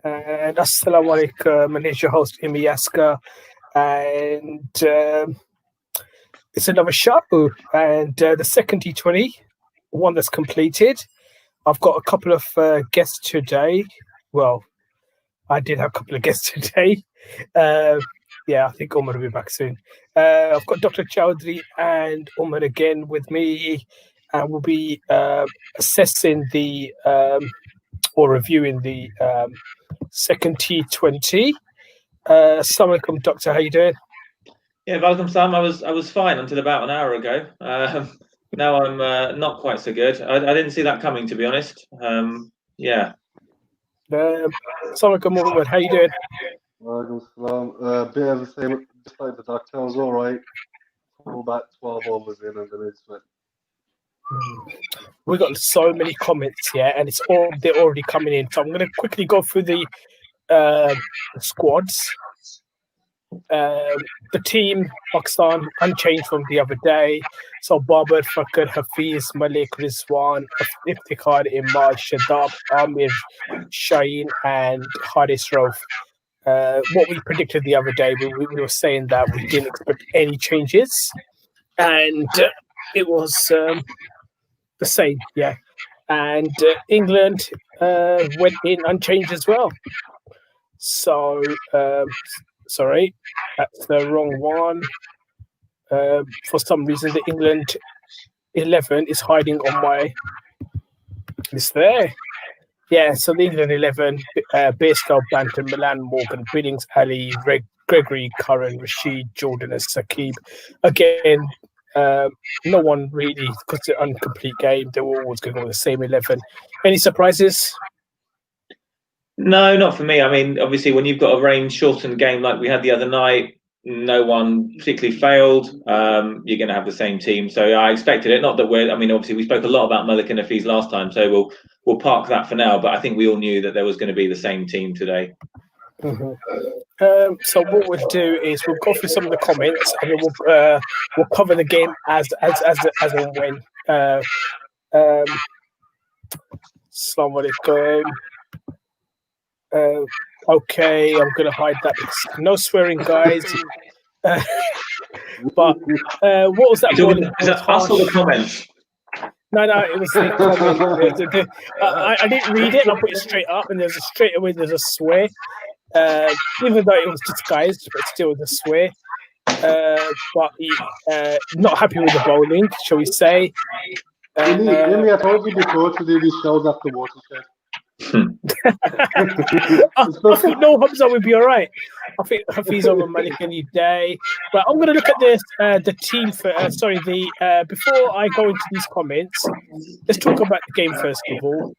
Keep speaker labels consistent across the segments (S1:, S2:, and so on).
S1: And Assalamu alaikum, my name is your host, Imi Yaska, and it's another show. And the second T20, one that's completed. I've got a couple of guests today. Well, I did have a couple of guests today. I think Umar will be back soon. I've got Dr. Chowdhury and Umar again with me, and we'll be assessing or reviewing the second T20. Assalamu alaikum, Doctor. How you doing?
S2: Yeah, welcome, Sam. I was fine until about an hour ago. Now I'm not quite so good. I didn't see that coming, to be honest. Yeah.
S1: Assalamu alaikum, Muhammad. How you doing?
S3: Bit of the same, just like the doctor. I was all right. About 12 overs in, and then it's went.
S1: We got so many comments here, and they're already coming in. So I'm going to quickly go through the squads. The team, Pakistan, unchanged from the other day. So Babar, Fakr, Hafiz, Malik, Rizwan, Iftikhar, Imad, Shadab, Amir, Shaheen, and Haris Rauf. What we predicted the other day, we were saying that we didn't expect any changes, and it was the same, yeah. And England went in unchanged as well. So, sorry, that's the wrong one. For some reason, the England 11 is hiding on my list there. Yeah, so the England 11, Bairstow, Banton, Milan, Morgan, Billings, Ali, Gregory, Curran, Rashid, Jordan, and Saqib. Again, no one really, because it's an incomplete game, they were always going to go with the same 11. Any surprises?
S2: No, not for me. I mean, obviously, when you've got a range-shortened game like we had the other night, no one particularly failed. You're going to have the same team. So I expected it. Not that obviously, we spoke a lot about Malik and Hafiz last time, so we'll park that for now. But I think we all knew that there was going to be the same team today.
S1: Mm-hmm. So what we'll do is we'll go through some of the comments, and then we'll cover the game as and when. Assalamu alaikum. Okay, I'm gonna hide that. No swearing, guys. But what was that?
S2: Is that us or the comments?
S1: No, it was the comment. I didn't read it. I put it straight up, and there's a swear. Even though it was disguised, but still the swear. But not happy with the bowling, shall we say?
S3: Jimmy, I told you before to do these shows after Watershed.
S1: I thought no Hamza would be all right. I think Hafiz over Malik any day. But I'm going to look at this the team for before I go into these comments. Let's talk about the game first of all.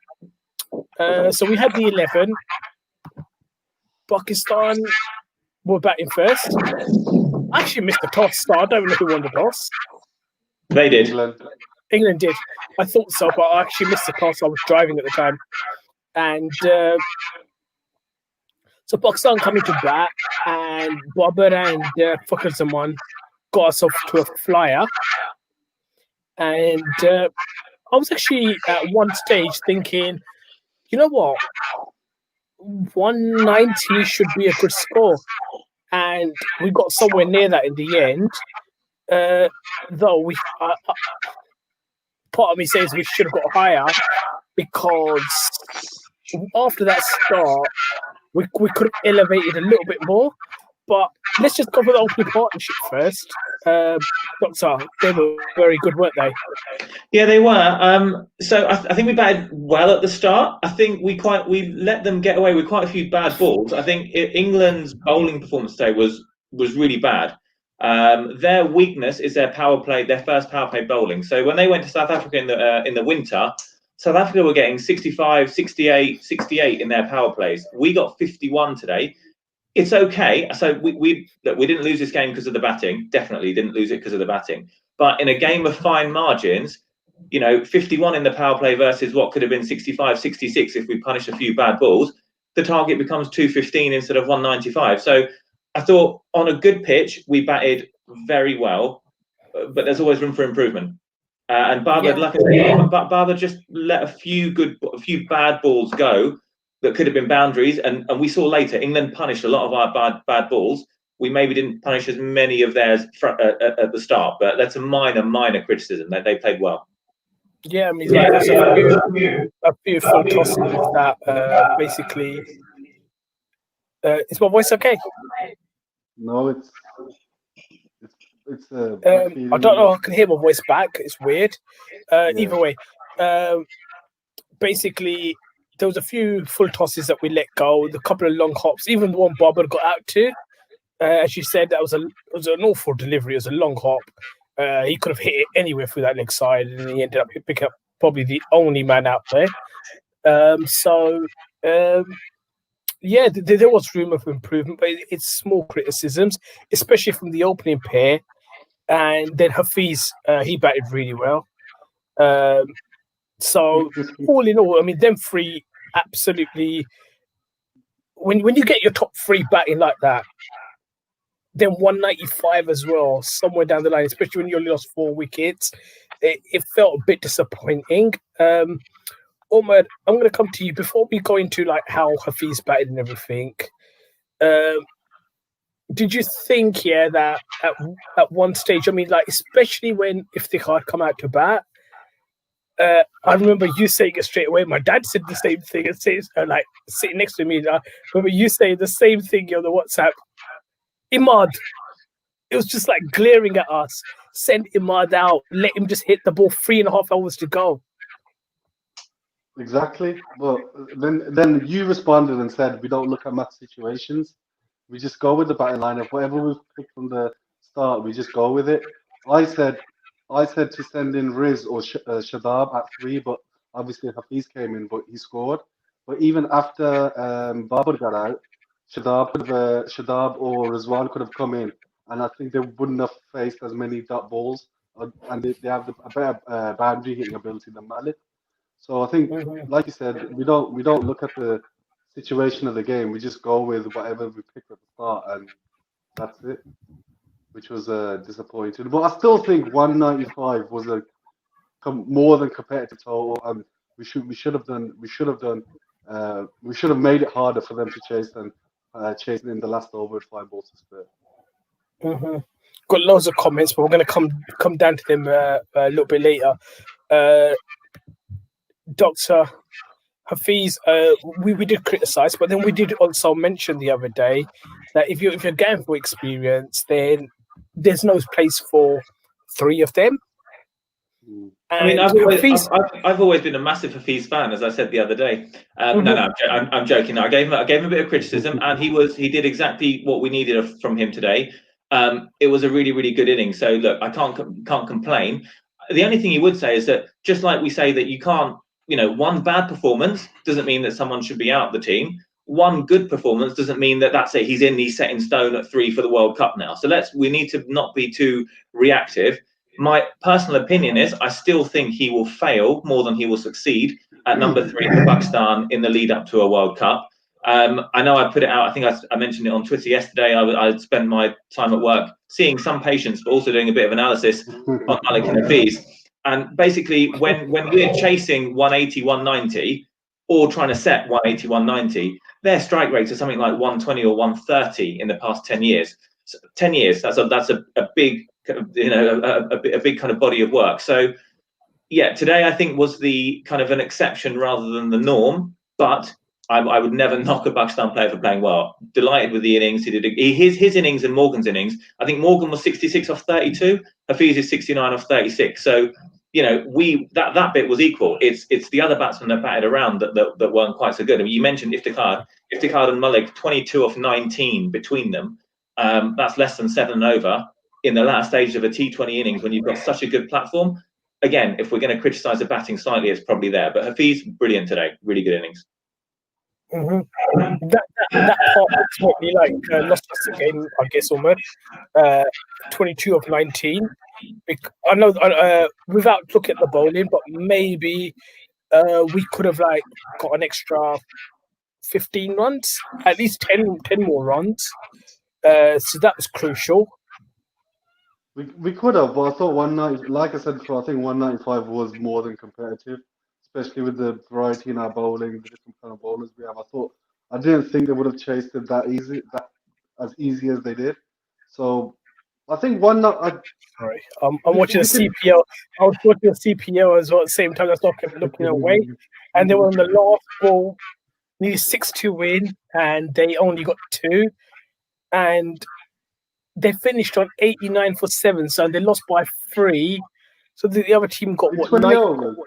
S1: So we had the 11. Pakistan were batting first. I actually missed the toss, so I don't know who won the toss.
S2: They did.
S1: England did. I thought so, but I actually missed the toss. I was driving at the time. And so Pakistan coming to bat, and Babar and Fakhr Zaman got us off to a flyer. And I was actually at one stage thinking, you know what? 190 should be a good score. And we got somewhere near that in the end. Though we part of me says we should have got higher, because after that start, we could have elevated a little bit more. But let's just cover the opening partnership first. Doctor, they were very good, weren't they?
S2: Yeah, they were. So I think we batted well at the start. I think we let them get away with quite a few bad balls. I think England's bowling performance today was really bad. Their weakness is their power play, their first power play bowling. So when they went to South Africa in the winter, South Africa were getting 65, 68, 68 in their power plays. We got 51 today. It's okay. So we didn't lose this game because of the batting. Definitely didn't lose it because of the batting. But in a game of fine margins, 51 in the power play versus what could have been 65, 66 if we punish a few bad balls, the target becomes 215 instead of 195. So I thought on a good pitch, we batted very well, but there's always room for improvement. And Babar, like I said, Babar just let a few bad balls go that could have been boundaries. And we saw later England punished a lot of our bad balls. We maybe didn't punish as many of theirs at the start, but that's a minor criticism. They played well.
S1: Yeah, I mean, like there's a few full tosses that basically. Is my voice okay?
S3: No, it's
S1: I don't know. I can hear my voice back. It's weird. Either way, basically there was a few full tosses that we let go. The couple of long hops, even the one Bobber got out to. As you said, it was an awful delivery. It was a long hop. He could have hit it anywhere through that leg side, and he ended up picking up probably the only man out there. Yeah, there was room of improvement, but it's small criticisms, especially from the opening pair. And then Hafiz, he batted really well. So all in all, I mean, them three absolutely. When you get your top three batting like that, then 195 as well, somewhere down the line, especially when you only lost 4 wickets, it felt a bit disappointing. Omar, I'm going to come to you before we go into like how Hafiz batted and everything. Did you think, that at one stage, I mean, like especially when Iftikhar come out to bat, I remember you saying it straight away. My dad said the same thing and says, like sitting next to me. I remember you saying the same thing on the WhatsApp. Imad, it was just like glaring at us. Send Imad out. Let him just hit the ball. 3.5 hours to go.
S3: Exactly. But then you responded and said we don't look at match situations. We just go with the batting lineup. Whatever we've picked from the start, we just go with it. I said to send in Riz or Shadab at 3, but obviously Hafiz came in, but he scored. But even after Babar got out, Shadab or Rizwan could have come in, and I think they wouldn't have faced as many dot balls, and they have a better boundary hitting ability than Malik. So I think, like you said, we don't look at the situation of the game. We just go with whatever we picked at the start, and that's it. Which was disappointing. But I still think 195 was a more than competitive total, and we should have made it harder for them to chase than chasing in the last over with 5 balls to spare.
S1: Got loads of comments, but we're going to come down to them a little bit later. Dr. Hafiz, we did criticize, but then we did also mention the other day that if you're going for experience, then there's no place for 3 of them.
S2: I mean, I've always been a massive Hafiz fan, as I said the other day. No, I'm joking. I gave him a bit of criticism, and he did exactly what we needed from him today. It was a really, really good innings. So look, I can't complain. The only thing you would say is that just like we say that you can't, one bad performance doesn't mean that someone should be out of the team. One good performance doesn't mean that that's it. He's set in stone at 3 for the World Cup now. So we need to not be too reactive. My personal opinion is I still think he will fail more than he will succeed at number 3 for Pakistan in the lead up to a World Cup. I know I put it out. I think I mentioned it on Twitter yesterday. I spent my time at work seeing some patients, but also doing a bit of analysis on Malik and Hafiz. And basically, when we're chasing 180, 190, or trying to set 180, 190, their strike rates are something like 120 or 130 in the past 10 years. So 10 years. That's a big, a big kind of body of work. So, yeah, today I think was the kind of an exception rather than the norm. But I would never knock a Pakistan player for playing well. Delighted with the innings. He did his innings and Morgan's innings. I think Morgan was 66 off 32. Hafiz is 69 off 36. So, that bit was equal. It's the other batsmen that batted around that weren't quite so good. I mean, you mentioned Iftikhar and Malik, 22 off 19 between them. That's less than 7 over in the last stage of a T20 innings when you've got such a good platform. Again, if we're going to criticise the batting slightly, it's probably there. But Hafiz, brilliant today. Really good innings.
S1: That part ultimately lost us the game, I guess, almost 22 of 19. I know without looking at the bowling, but maybe we could have got an extra 15 runs, at least 10 more runs. So that was crucial.
S3: We could have, but I thought 190, like I said before, I think 195 was more than competitive, especially with the variety in our bowling, the different kind of bowlers we have. I didn't think they would have chased it that as easy as they did. So I think one not.
S1: Sorry, I'm watching the
S3: We can.
S1: CPO. I was watching the CPO as well at the same time. I still kept looking away, and they were on the last ball, nearly 6 to win, and they only got 2, and they finished on 89 for 7, so they lost by 3. So the other team got
S3: In
S1: what
S3: 20
S1: 90?
S3: overs.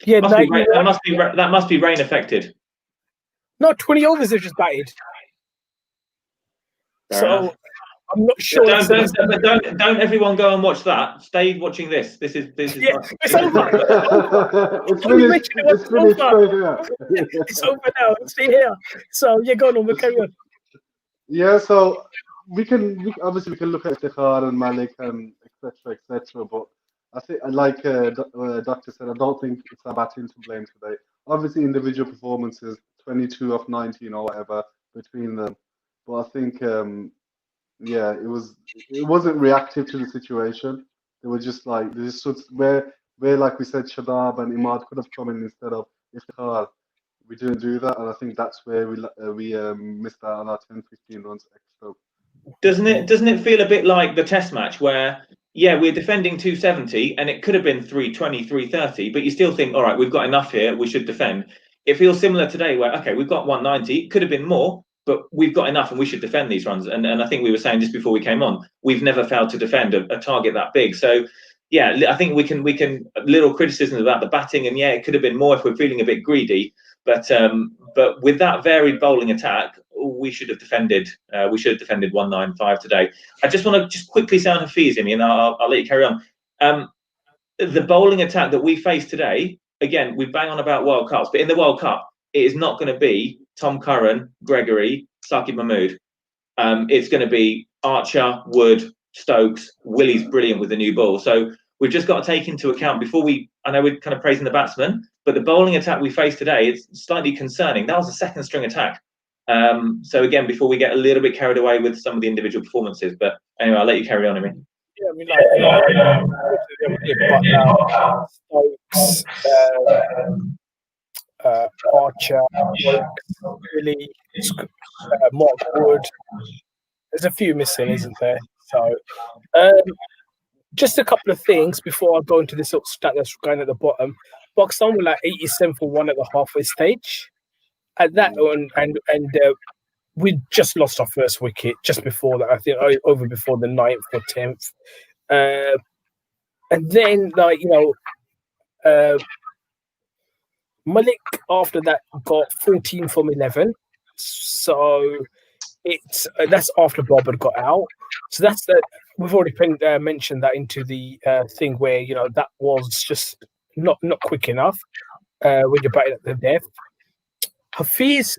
S1: Yeah,
S2: Must be,
S1: 91.
S2: that must be rain affected.
S1: No, 20 overs they just batted.
S2: Fair
S1: So
S2: enough.
S1: I'm not sure.
S2: Don't everyone go and watch that. Stay watching this. This is
S1: Yeah, it's over.
S3: It's
S1: Oh, you
S3: finished.
S1: mentioned it was
S3: It's finished
S1: over.
S3: straight here.
S1: It's over now. Stay here. So yeah, go on. We'll carry on.
S3: Yeah, so obviously we can look at Iftihar and Malik and etc. But I think, like Doctor said, I don't think it's our batting to blame today. Obviously, individual performances, 22 of 19 or whatever between them. But I think, yeah, it wasn't reactive to the situation. They were just like they just sort of, where like we said, Shadab and Imad could have come in instead of Iftihar. We didn't do that, and I think that's where we missed out on our 10-15 runs extra.
S2: Doesn't it feel a bit like the test match where we're defending 270 and it could have been 320, 330, but you still think, all right, we've got enough here, we should defend. It feels similar today where, okay, we've got 190, could have been more, but we've got enough and we should defend these runs. And I think we were saying just before we came on, we've never failed to defend a target that big. So yeah, I think we can little criticisms about the batting, and it could have been more if we're feeling a bit greedy. But with that varied bowling attack, we should have defended. We should have defended 195 today. I just want to quickly say on Hafiz, and I'll let you carry on. The bowling attack that we face today, again, we bang on about World Cups, but in the World Cup, it is not going to be Tom Curran, Gregory, Saqib Mahmood. It's going to be Archer, Wood, Stokes. Willie's brilliant with the new ball. So we've just got to take into account I know we're kind of praising the batsman, but the bowling attack we faced today is slightly concerning. That was a second string attack. So again, before we get a little bit carried away with some of the individual performances, but anyway, I'll let you carry on, Amy.
S1: Yeah, I mean, Stokes, Archer, Willie, Mark Wood. There's a few missing, isn't there? So, just a couple of things before I go into this little stat that's going at the bottom. Pakistan were like 87 for 1 at the halfway stage. At that one, and we just lost our first wicket just before that. I think over before the 9th or 10th. And then, Malik after that got 14 from 11. So that's after Bob had got out. So that's we've already mentioned that into the thing where that was just not quick enough when you're batting at the death. Hafiz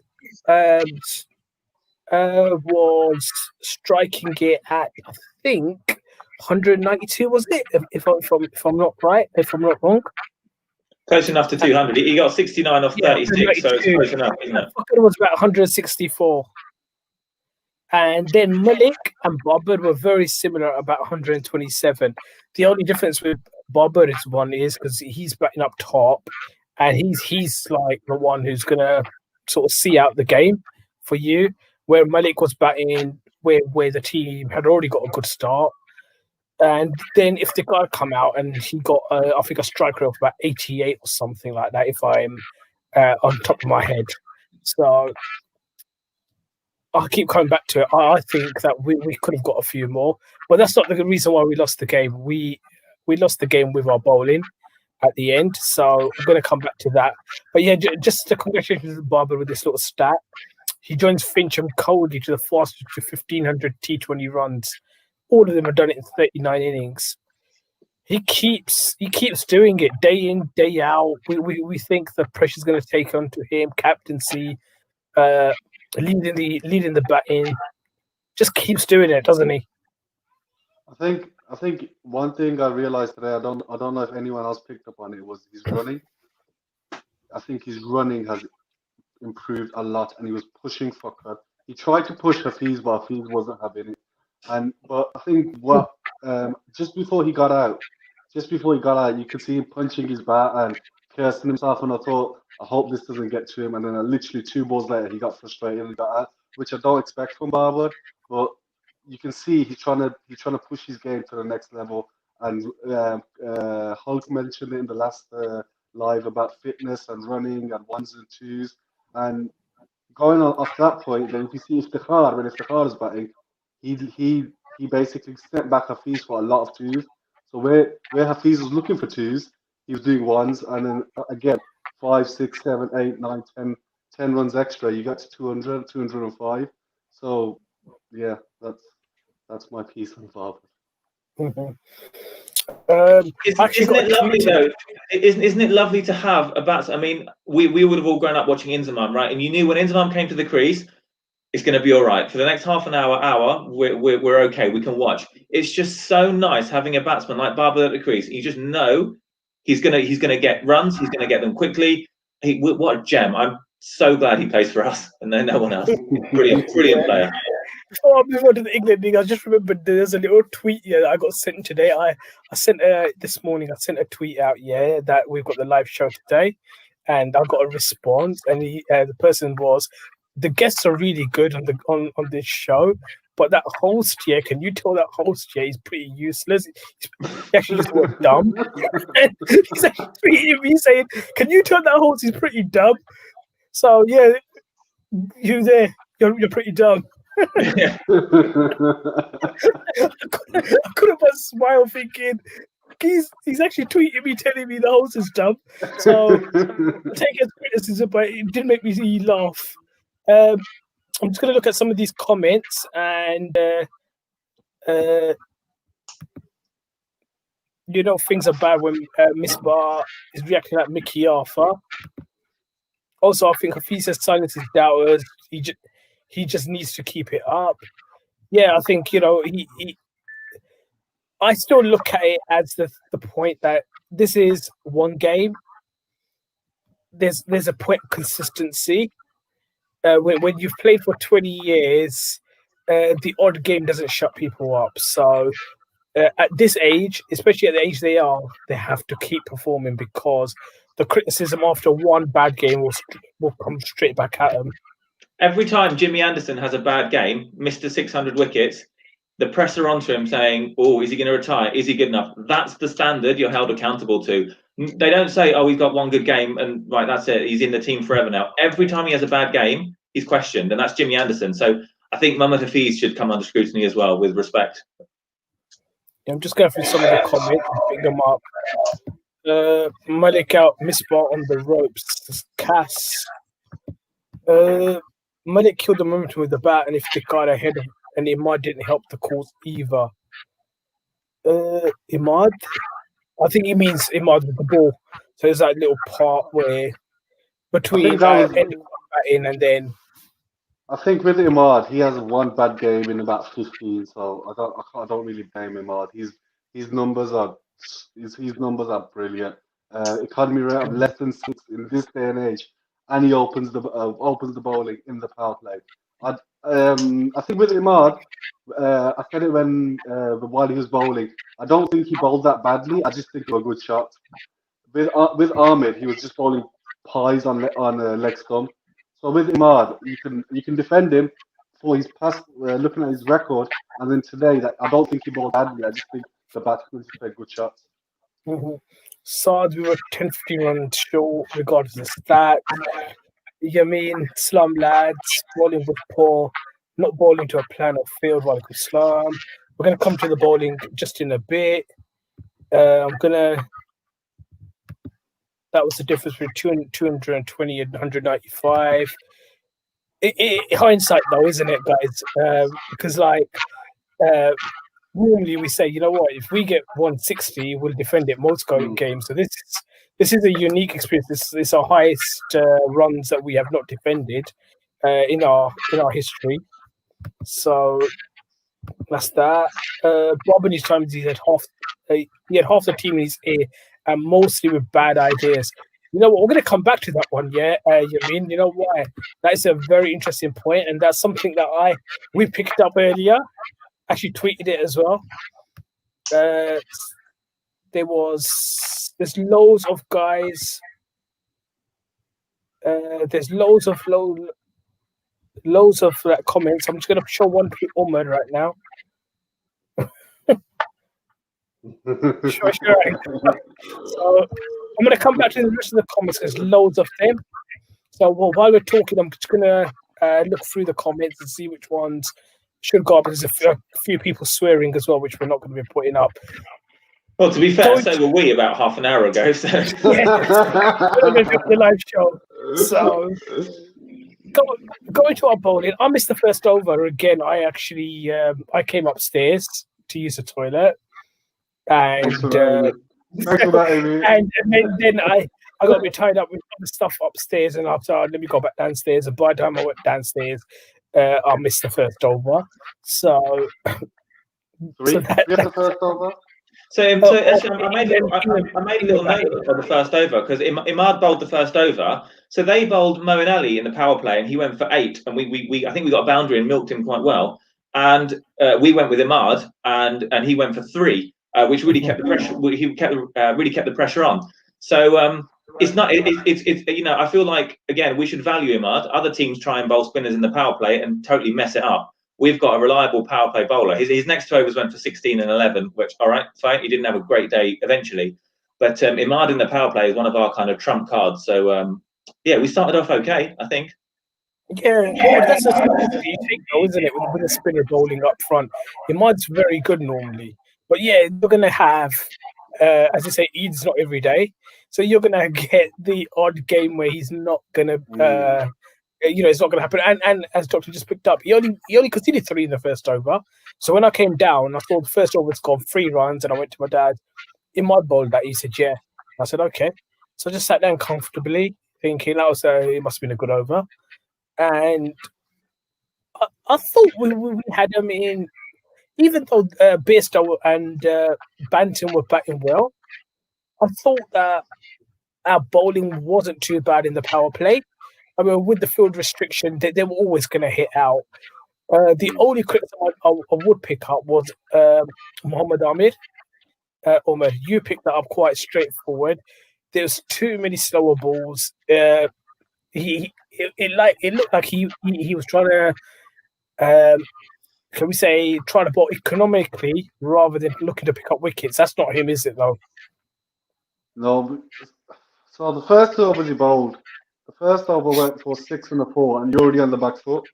S1: was striking it at, I think, 192, was it? If I'm not right, if I'm not wrong.
S2: Close enough to 200. He got 69 off 36, so it's close enough, isn't it?
S1: It was about 164. And then Malik and Babar were very similar, about 127. The only difference with Babar is because he's batting up top, and he's like the one who's gonna sort of see out the game for you. Where Malik was batting where the team had already got a good start. And then if the guy come out and he got, I think, a strike rate of about 88 or something like that, if I'm on top of my head. So I keep coming back to it. I think that we could have got a few more, but that's not the reason why we lost the game. We lost the game with our bowling at the end. So I'm going to come back to that. But yeah, just a congratulations to Barber with this little stat. He joins Finch and Cody to the fastest to 1,500 T20 runs. All of them have done it in 39 innings. He keeps doing it day in, day out. We think the pressure's going to take onto him, captaincy, leading the batting. Just keeps doing it, doesn't he?
S3: I think one thing I realized today, I don't know if anyone else picked up on it, was his running. I think his running has improved a lot, and he was pushing for cut. He tried to push Hafiz, but Hafiz wasn't having it. But I think just before he got out, you could see him punching his bat and cursing himself, and I thought, I hope this doesn't get to him. And then literally 2 balls later, he got frustrated and got out, which I don't expect from Barber. But you can see he's trying to push his game to the next level. And Hulk mentioned it in the last live about fitness and running and ones and twos. And going on off that point, then if you see Iftikhar, when Iftikhar is batting, he basically stepped back Hafiz for a lot of twos. So where Hafiz was looking for twos, he was doing ones, and then again 5, 6, 7, 8, 9, 10, 10 runs extra. You got to 200, 205. So yeah, that's my piece on Bob.
S1: Mhm.
S2: Isn't it lovely though? Isn't it lovely to have a batsman? I mean, we would have all grown up watching Inzamam, right? And you knew when Inzamam came to the crease, it's going to be all right for the next half an hour. We're okay. We can watch. It's just so nice having a batsman like Babar at the crease. You just know he's gonna get runs. He's gonna get them quickly. What a gem! I'm so glad he plays for us and then no one else. Brilliant player.
S1: Before I move on to the England league, I just remembered there's a little tweet that I got sent today. I sent this morning. I sent a tweet out that we've got the live show today, and I got a response. And the person was, the guests are really good on this show, but that host can you tell that host he's pretty useless. He actually just went dumb. He's actually tweeting me saying, "Can you tell that host he's pretty dumb?" So yeah, you there, you're pretty dumb. I couldn't but smile thinking he's actually tweeting me telling me the host is dumb. So I take it as criticism, but it did make me laugh. I'm just going to look at some of these comments and things are bad when Miss Bar is reacting like Mickey Arthur. Also, I think Hafiz has silenced his doubters. He just needs to keep it up. Yeah, I think I still look at it as the point that this is one game. There's a point of consistency. When you've played for 20 years, the odd game doesn't shut people up. So at this age, especially at the age they are, they have to keep performing because the criticism after one bad game will come straight back at them.
S2: Every time Jimmy Anderson has a bad game, Mr. 600 wickets, the press are onto him saying, "Oh, is he going to retire? Is he good enough?" That's the standard you're held accountable to. They don't say, "Oh, he's got one good game and right, that's it. He's in the team forever now." Every time he has a bad game, he's questioned, and that's Jimmy Anderson. So I think Mohammad Hafiz should come under scrutiny as well, with respect.
S1: I'm just going through some of the comments and pick them up. Malik out, Misbah on the ropes. Cass. Malik killed the momentum with the bat, and if the guy ahead and Imad didn't help the cause either. Imad? I think he means Imad with the ball. So there's that little part where between batting and then.
S3: I think with Imad, he has one bad game in about 15, so I don't really blame Imad. His numbers are brilliant. Economy rate of less than 6 in this day and age, and he opens the bowling in the power play. I think with Imad, I said it while he was bowling. I don't think he bowled that badly. I just think they were good shots. With Ahmed, he was just bowling pies on leg stump. So with Imad, you can defend him for his past, looking at his record, and then today, I don't think he bowled badly. I just think the batsmen just played good shots.
S1: Mm-hmm. Saad, we were 10-15 runs short regardless of stats. Yamin, Slum lads, bowling was poor, not bowling to a plan or field. Walaikum Salam. We're going to come to the bowling just in a bit. That was the difference between 220 and 195. Hindsight, though, isn't it, guys? Because, normally we say, you know what, if we get 160, we'll defend it most games. So this is a unique experience. This is our highest runs that we have not defended in our history. So that's that. Bob in his times, he had half the team in his ear, and mostly with bad ideas. You know what? We're going to come back to that one, Yamin. You know why? That is a very interesting point, and that's something that we picked up earlier. Actually, tweeted it as well. There's loads of guys There's loads of comments. I'm just going to show one to Umar right now. Sure. So I'm going to come back to the rest of the comments. There's loads of them. So while we're talking, I'm just going to look through the comments and see which ones should go up. There's a few people swearing as well, which we're not going to be putting up.
S2: Well, to be fair, so were we about half an hour ago. So
S1: yeah, we're going to do the live show. So going to our bowling, I missed the first over again. I actually I came upstairs to use the toilet, and and then I got a bit tied up with other stuff upstairs, and I thought, let me go back downstairs. And by the time I went downstairs, I missed the first over. So,
S3: the first over.
S2: So actually, I made a little note of the first over because Imad bowled the first over. So they bowled Moeen Ali in the power play, and he went for 8. And we I think we got a boundary and milked him quite well. And we went with Imad, and he went for 3, which really kept the pressure. He really kept the pressure on. So it's not. It's I feel like again we should value Imad. Other teams try and bowl spinners in the power play and totally mess it up. We've got a reliable power play bowler. His next 2 overs went for 16 and 11, which, all right, fine. He didn't have a great day eventually. But Imad in the power play is one of our kind of trump cards. So, yeah, we started off okay, I think.
S1: Yeah, that's a strategy you take, though, isn't it? With a spinner bowling up front. Imad's very good normally. But, yeah, you're going to have, as I say, Eid's not every day. So you're going to get the odd game where he's not going to... it's not going to happen. And as Doctor just picked up, he only conceded 3 in the first over. So when I came down, I saw the first over had gone 3 runs, and I went to my dad. In my bowl, that he said, yeah. I said, okay. So I just sat down comfortably, thinking that was it must have been a good over. And I thought we had him in, even though Bairstow and Banton were batting well. I thought that our bowling wasn't too bad in the power play. I mean, with the field restriction, they were always going to hit out. The only criticism I would pick up was Muhammad Ahmed. Omar, you picked that up quite straightforward. There's too many slower balls. It looked like he was trying to, can we say, trying to bowl economically rather than looking to pick up wickets. That's not him, is it, though?
S3: No. So the first over he bowled. The first over went for 6 and a 4, and you're already on the back foot.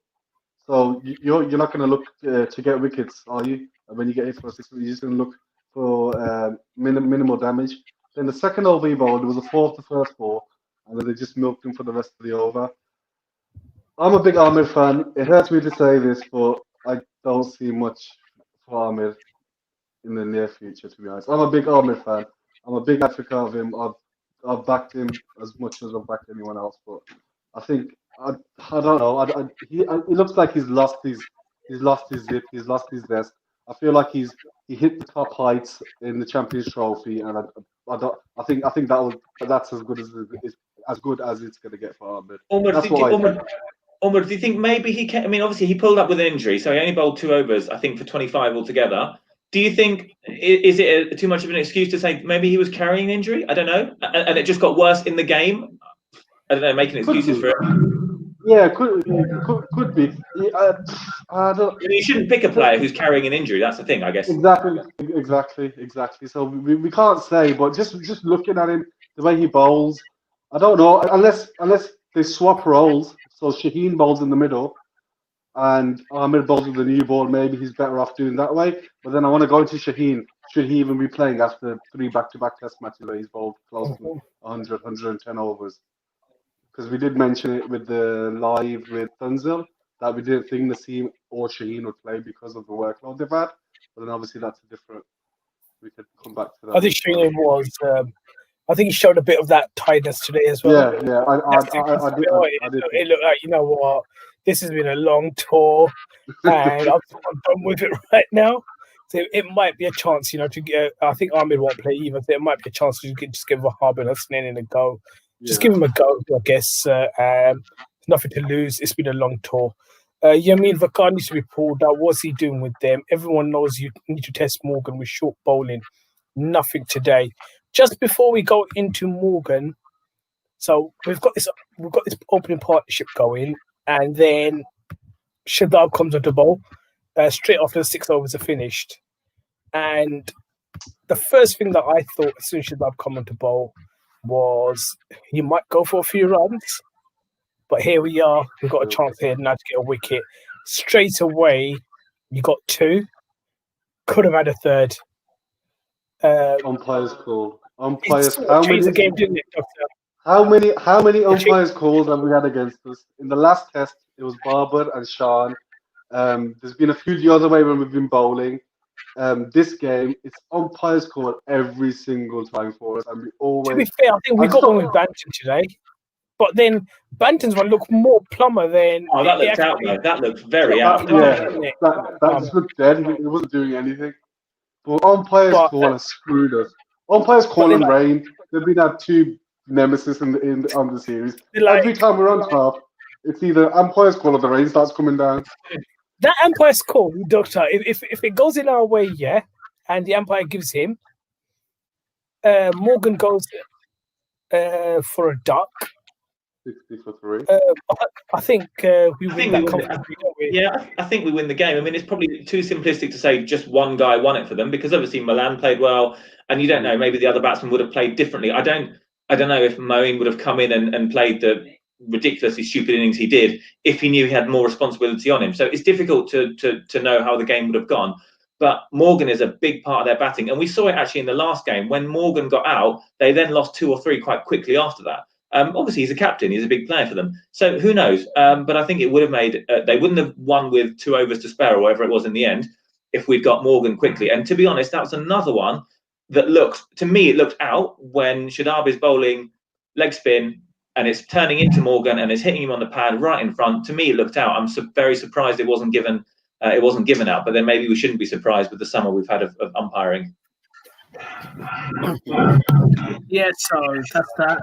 S3: So you're not going to look to get wickets, are you? And when you get hit for 6, you're just going to look for minimal damage. Then the second over he bowled, it was a 4 of the first 4, and then they just milked him for the rest of the over. I'm a big Ahmed fan. It hurts me to say this, but I don't see much for Ahmed in the near future, to be honest. I'm a big Ahmed fan. I'm a big advocate of him. I've backed him as much as I've backed anyone else, but I think I don't know. It looks like he's lost his zip. He's lost his zest. I feel like he hit the top heights in the Champions Trophy, and I think that's as good as it's going to get for Ahmed.
S2: Omar, do you think maybe he can? I mean, obviously he pulled up with an injury, so he only bowled 2 overs, I think, for 25 altogether. Do you think is it too much of an excuse to say maybe he was carrying an injury? I don't know, and it just got worse in the game. I don't know, making excuses for it.
S3: Yeah, could be.
S2: You shouldn't pick a player who's carrying an injury. That's the thing, I guess.
S3: Exactly. So we can't say, but just looking at him, the way he bowls, I don't know. Unless they swap roles, so Shaheen bowls in the middle, and Ahmed bowls with the new ball. Maybe he's better off doing that way. But then I want to go into Shaheen. Should he even be playing after 3 back-to-back Test matches where he's bowled close to 100, 110 overs? Because we did mention it with the live with Tanzil that we didn't think Naseem or Shaheen would play because of the workload they've had. But then obviously that's a different. We could come back to that.
S1: I think Shaheen was. I think he showed a bit of that tiredness today as well.
S3: Yeah. I did.
S1: It looked like, you know what, this has been a long tour, and I'm done with it right now. So it might be a chance, to get. I think Ahmed won't play either. So it might be a chance to just give Wahab and Hasnain a go. Just give him a go, I guess. Nothing to lose. It's been a long tour. Yamin Vakar needs to be pulled out. What's he doing with them? Everyone knows you need to test Morgan with short bowling. Nothing today. Just before we go into Morgan, So we've got this opening partnership going, and then Shadab comes onto bowl straight after the 6 overs are finished. And the first thing that I thought as soon as Shadab come onto bowl was he might go for a few runs. But here we are. We've got a chance here now to get a wicket. Straight away, you got 2. Could have had a third.
S3: Umpires call.
S1: It
S3: Umpires.
S1: sort of changed the game, didn't it, Doctor?
S3: How many umpires calls have we had against us? In the last test, it was Barber and Sean. There's been a few the other way when we've been bowling. This game, it's umpires call every single time for us, and we always.
S1: To be fair, I think we got one with Banton today. But then Banton's one looked more plumber than.
S2: Oh, that looked out, though. That looked very out.
S3: That just looked dead. It wasn't doing anything. But umpires call has screwed us. Umpires call and rain. They've been our 2 nemesis on the series. Every time we're on top, it's either umpires call or the rain starts coming down.
S1: That umpire's call, Doctor. If it goes in our way, and the umpire gives him, Morgan goes for a duck.
S3: 60 for 3.
S1: I think we win that comfortably, don't we?
S2: Yeah, I think we win the game. I mean, it's probably too simplistic to say just one guy won it for them, because obviously Milan played well, and you don't know, maybe the other batsmen would have played differently. I don't know if Moeen would have come in and played the ridiculously stupid innings he did if he knew he had more responsibility on him. So it's difficult to know how the game would have gone. But Morgan is a big part of their batting, and we saw it actually in the last game. When Morgan got out, they then lost 2 or 3 quite quickly after that. Obviously, he's a captain. He's a big player for them. So who knows? But I think it would have made... they wouldn't have won with 2 overs to spare or whatever it was in the end if we'd got Morgan quickly. And to be honest, that was another one that looked... To me, it looked out when Shadab is bowling leg spin and it's turning into Morgan and it's hitting him on the pad right in front. To me, it looked out. I'm very surprised it wasn't given out. But then maybe we shouldn't be surprised with the summer we've had of umpiring.
S1: Yeah, so that's that.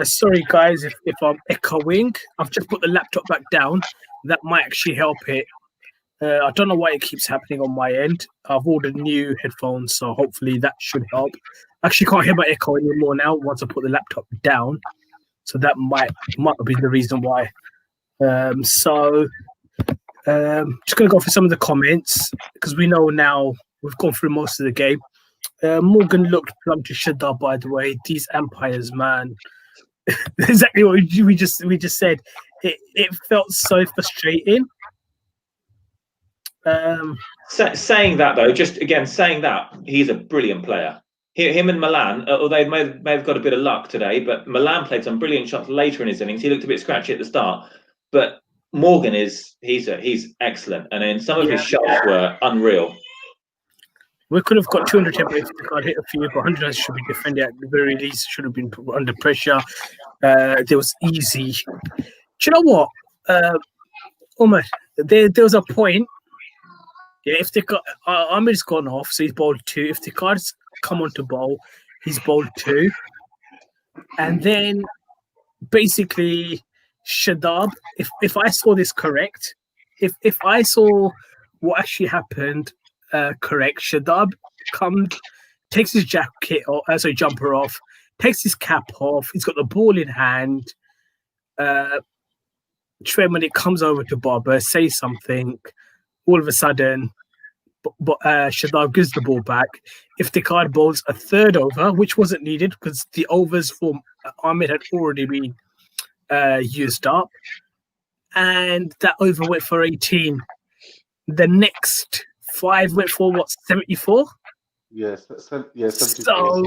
S1: Sorry, guys, if I'm echoing. I've just put the laptop back down. That might actually help it. I don't know why it keeps happening on my end. I've ordered new headphones, so hopefully that should help. Actually, can't hear my echo anymore now once I put the laptop down. So that might be the reason why. Just going to go through some of the comments because we know now we've gone through most of the game. Morgan looked plumb to Shadab, by the way. These umpires, man. Exactly what we just said. It felt so frustrating.
S2: Saying that, though, just again, saying that, he's a brilliant player. Him and Milan, although they may have got a bit of luck today, but Milan played some brilliant shots later in his innings. He looked a bit scratchy at the start. But Morgan he's excellent. And then some of his shots were unreal.
S1: We could have got 200 templates if we can't hit a few, but 100 should be defended at the very least. Should have been put under pressure. There was easy. Do you know what? Umar, there was a point. Yeah, if the Amir's gone off, so he's bowled 2. If the cards come on to bowl, he's bowled 2. And then basically Shadab, if I saw this correct, if I saw what actually happened correct, Shadab takes his jumper off, takes his cap off, he's got the ball in hand. Trey, when it comes over to Barber, says something, all of a sudden Shadab gives the ball back. If the card bowls a third over, which wasn't needed because the overs for Ahmed had already been used up, and that over went for 18. The next 5 went for what, 74?
S3: Yes, 74.
S1: So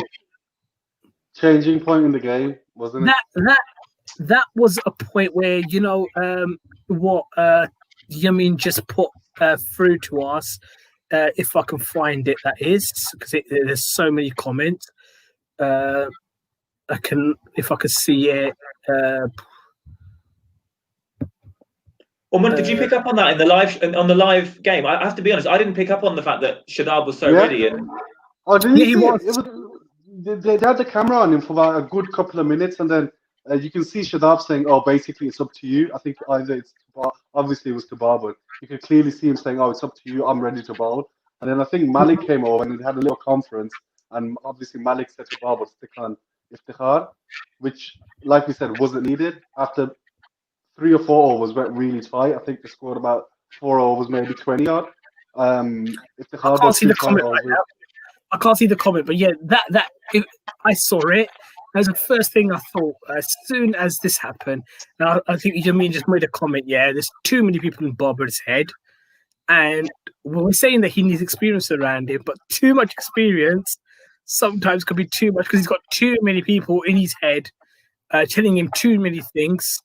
S3: changing point in the game, wasn't it?
S1: That was a point where what Yamin just put through to us. If I can find it, that is because there's so many comments. If I can see it.
S2: Omar, did you pick up on that in the live game? I have to be honest, I didn't pick up on the fact that Shadab was so ready.
S3: Didn't you see it? They had the camera on him for about a good couple of minutes, and then you can see Shadab saying, "Oh, basically, it's up to you." I think either obviously it was to Barber. You could clearly see him saying, "Oh, it's up to you. I'm ready to bowl." And then I think Malik came over and they had a little conference, and obviously Malik said to Barber, "Stick on Iftikhar, which, like we said, wasn't needed. After 3 or 4 overs went really tight. I think they scored about 4 overs, maybe 20 odd.
S1: I
S3: Iftikhar
S1: can't
S3: got
S1: see
S3: two
S1: the
S3: tight
S1: comment right
S3: overs.
S1: now. I can't see the comment, but yeah, I saw it. As the first thing I thought, as soon as this happened, and I think Yamin just made a comment. Yeah, there's too many people in Barber's head, and we're saying that he needs experience around him, but too much experience sometimes could be too much because he's got too many people in his head telling him too many things.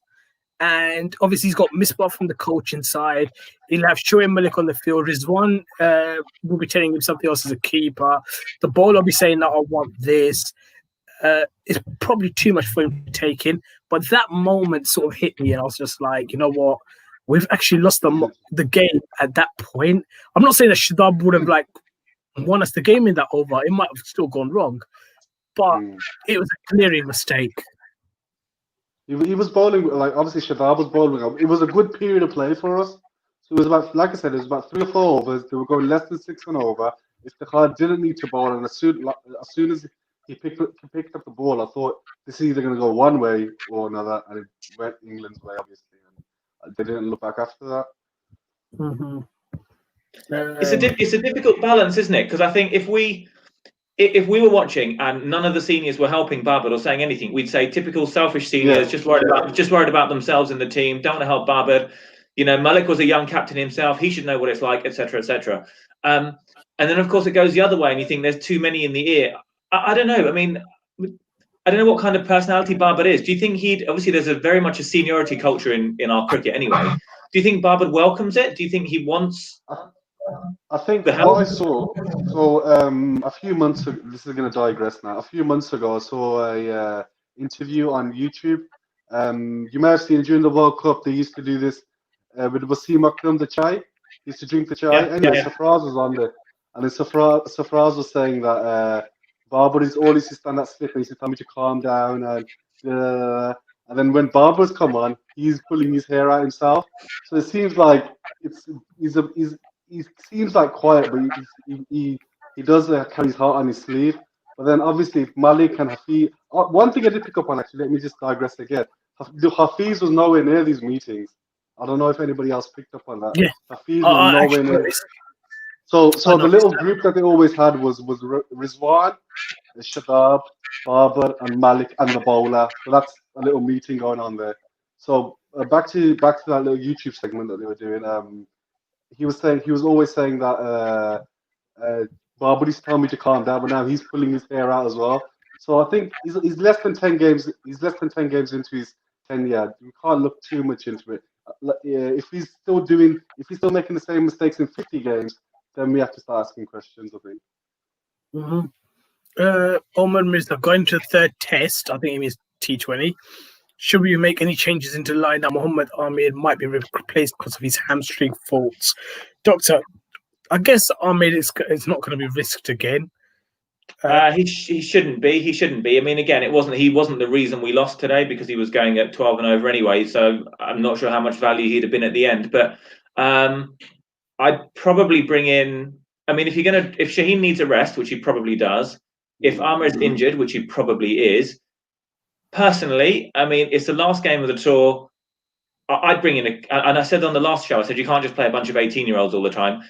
S1: And obviously, he's got Misbah from the coaching side. He'll have Shoaib Malik on the field. Rizwan will be telling him something else as a keeper. The bowler will be saying that I want this. It's probably too much for him to take in. But that moment sort of hit me, and I was just like, you know what? We've actually lost the game at that point. I'm not saying that Shadab would have like won us the game in that over. It might have still gone wrong, but it was a glaring mistake.
S3: He was bowling, like, obviously Shadab was bowling. It was a good period of play for us. So it was about, like I said, it was about 3 or 4 overs. They were going less than 6 and over. Iftikhar didn't need to bowl, and as soon as he picked up the ball, I thought this is either going to go one way or another, and it went England's way, obviously. And they didn't look back after that.
S1: Mm-hmm.
S2: It's a difficult balance, isn't it? Because I think if we were watching and none of the seniors were helping Barbad or saying anything, we'd say typical selfish seniors, just worried about themselves and the team, don't want to help Barbad. Malik was a young captain himself; he should know what it's like, etc., etc. And then, of course, it goes the other way, and you think there's too many in the ear. I don't know. I mean, I don't know what kind of personality Barbad is. Do you think obviously there's very much a seniority culture in our cricket anyway. Do you think Barbad welcomes it? Do you think he wants?
S3: I think what I saw, so a few months ago, this is going to digress now. A few months ago, I saw a interview on YouTube. You may have seen during the World Cup, they used to do this with Wasim Akram, the chai. He used to drink the chai. Anyway, Safraz was on there. And then Safraz was saying that Barber is always to stand that slip and he said, tell me to calm down. And then when Barber's come on, he's pulling his hair out himself. So it seems like he seems like quiet, but he does carry his heart on his sleeve. But then obviously Malik and Hafiz. One thing I did pick up on, actually, let me just digress again. Hafiz was nowhere near these meetings. I don't know if anybody else picked up on that.
S1: Yeah.
S3: Hafiz was nowhere near. So the little group that they always had was Rizwan, Shadab, Barber, and Malik, and the bowler. So that's a little meeting going on there. So back to that little YouTube segment that they were doing. He was always saying that Barber used to tell me to calm down, but now he's pulling his hair out as well. So I think he's less than 10 games. He's less than 10 games into his tenure. You can't look too much into it. If he's still making the same mistakes in 50 games, then we have to start asking questions, I think.
S1: Mm-hmm. Omar Mirza going to the third test. I think it means T20. Should we make any changes into the line that Mohammad Ahmed might be replaced because of his hamstring faults? Doctor, I guess Ahmed is not going to be risked again.
S2: He shouldn't be. He shouldn't be. I mean, again, he wasn't the reason we lost today because he was going at 12 and over anyway. So I'm not sure how much value he'd have been at the end. But I'd probably bring in. I mean, if Shaheen needs a rest, which he probably does, if Ahmed's injured, which he probably is. Personally, I mean, it's the last game of the tour. I'd bring in and I said on the last show, I said you can't just play a bunch of 18-year-olds all the time.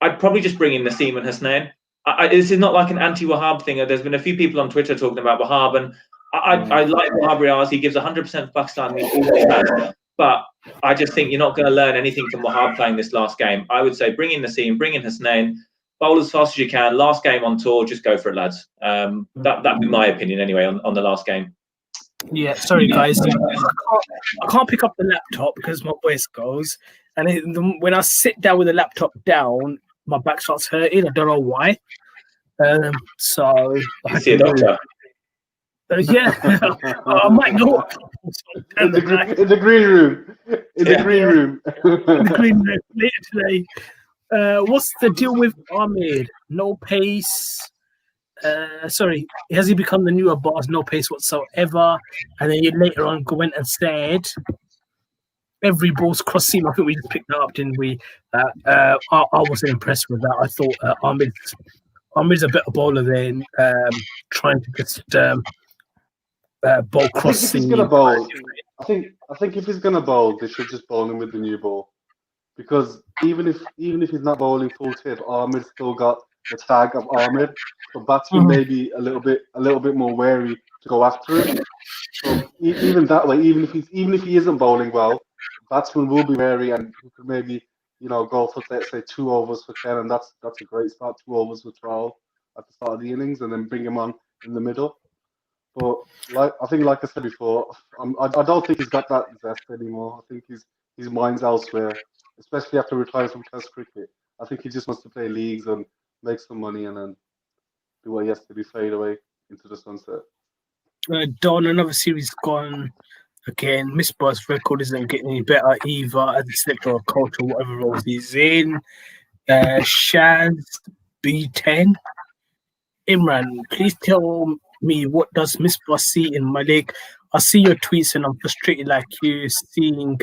S2: I'd probably just bring in Naseem and Hasnain. This is not like an anti-Wahab thing. There's been a few people on Twitter talking about Wahab, and I like Wahab Riaz. He gives 100% for Pakistan, but I just think you're not going to learn anything from Wahab playing this last game. I would say bring in Naseem, bring in Hasnain, bowl as fast as you can. Last game on tour, just go for it, lads. That'd be my opinion anyway on the last game.
S1: Yeah, sorry guys, I can't pick up the laptop because my voice goes, and when I sit down with the laptop down, my back starts hurting. I don't know why. So
S2: I see a doctor.
S1: Yeah, I might go
S3: in the green room. In the green room
S1: later today. What's the deal with Ahmed? No pace. Sorry, has he become the new Abbas? No pace whatsoever. And then later on went and said every ball's cross seam. I think we just picked that up, didn't we? I wasn't impressed with that. I thought Ahmed's a better bowler than trying to just ball
S3: I think if he's
S1: crossing.
S3: gonna bowl, I think if he's gonna bowl, they should just bowl him with the new ball. Because even if he's not bowling full tip, Ahmed's still got the tag of Ahmed. So batsmen
S1: Mhm.
S3: may be a little bit more wary to go after him. So even that way, even if he isn't bowling well, batsmen will be wary and he could maybe go for let's say 2 overs for 10, and that's a great start. 2 overs for 12 at the start of the innings, and then bring him on in the middle. But like I said before, I don't think he's got that zest anymore. I think his mind's elsewhere, especially after retiring from Test cricket. I think he just wants to play leagues and make some money and then do what he has to do, fade away into the sunset.
S1: Don, another series gone again. Misbah's record isn't getting any better either as a selector of culture, whatever roles he's in. Shaz B10. Imran, please tell me what does Misbah see in Malik? I see your tweets and I'm frustrated like you seeing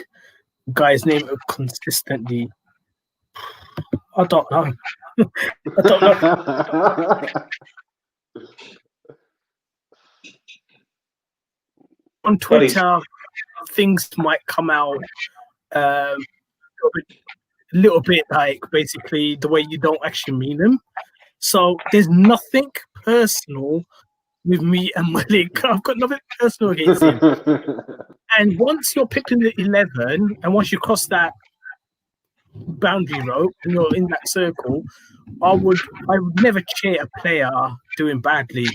S1: guys' name consistently. I don't know. I don't know. On Twitter, things might come out a little bit like basically the way you don't actually mean them. So there's nothing personal with me and Malik. I've got nothing personal against him. And once you're picked in the 11, and once you cross that boundary rope and you're in that circle, I would never cheer a player doing badly.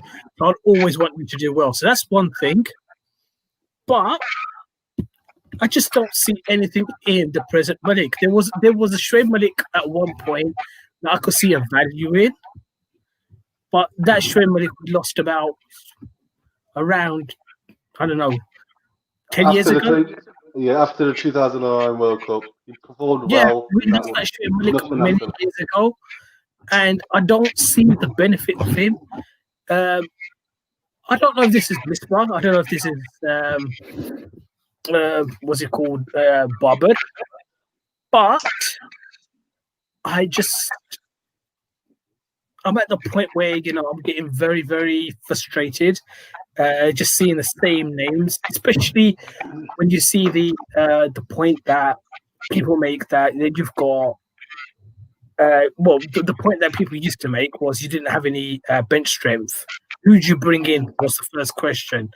S1: I'd always want them to do well. So that's one thing. But I just don't see anything in the present Malik. There was a Shoaib Malik at one point that I could see a value in, but that Shoaib Malik lost about around, I don't know, 10 years ago.
S3: After the 2009 World Cup, he performed
S1: Yeah,
S3: well.
S1: we lost that Shoaib Malik
S3: Nothing
S1: many
S3: after that.
S1: years ago, and I don't see the benefit of him. I don't know if this is Misbah. I don't know if this is what's it called, Bobber. But I'm at the point where I'm getting very, very frustrated. Just seeing the same names, especially when you see the point that people make that you've got. The point that people used to make was you didn't have any bench strength. Who'd you bring in? Was the first question.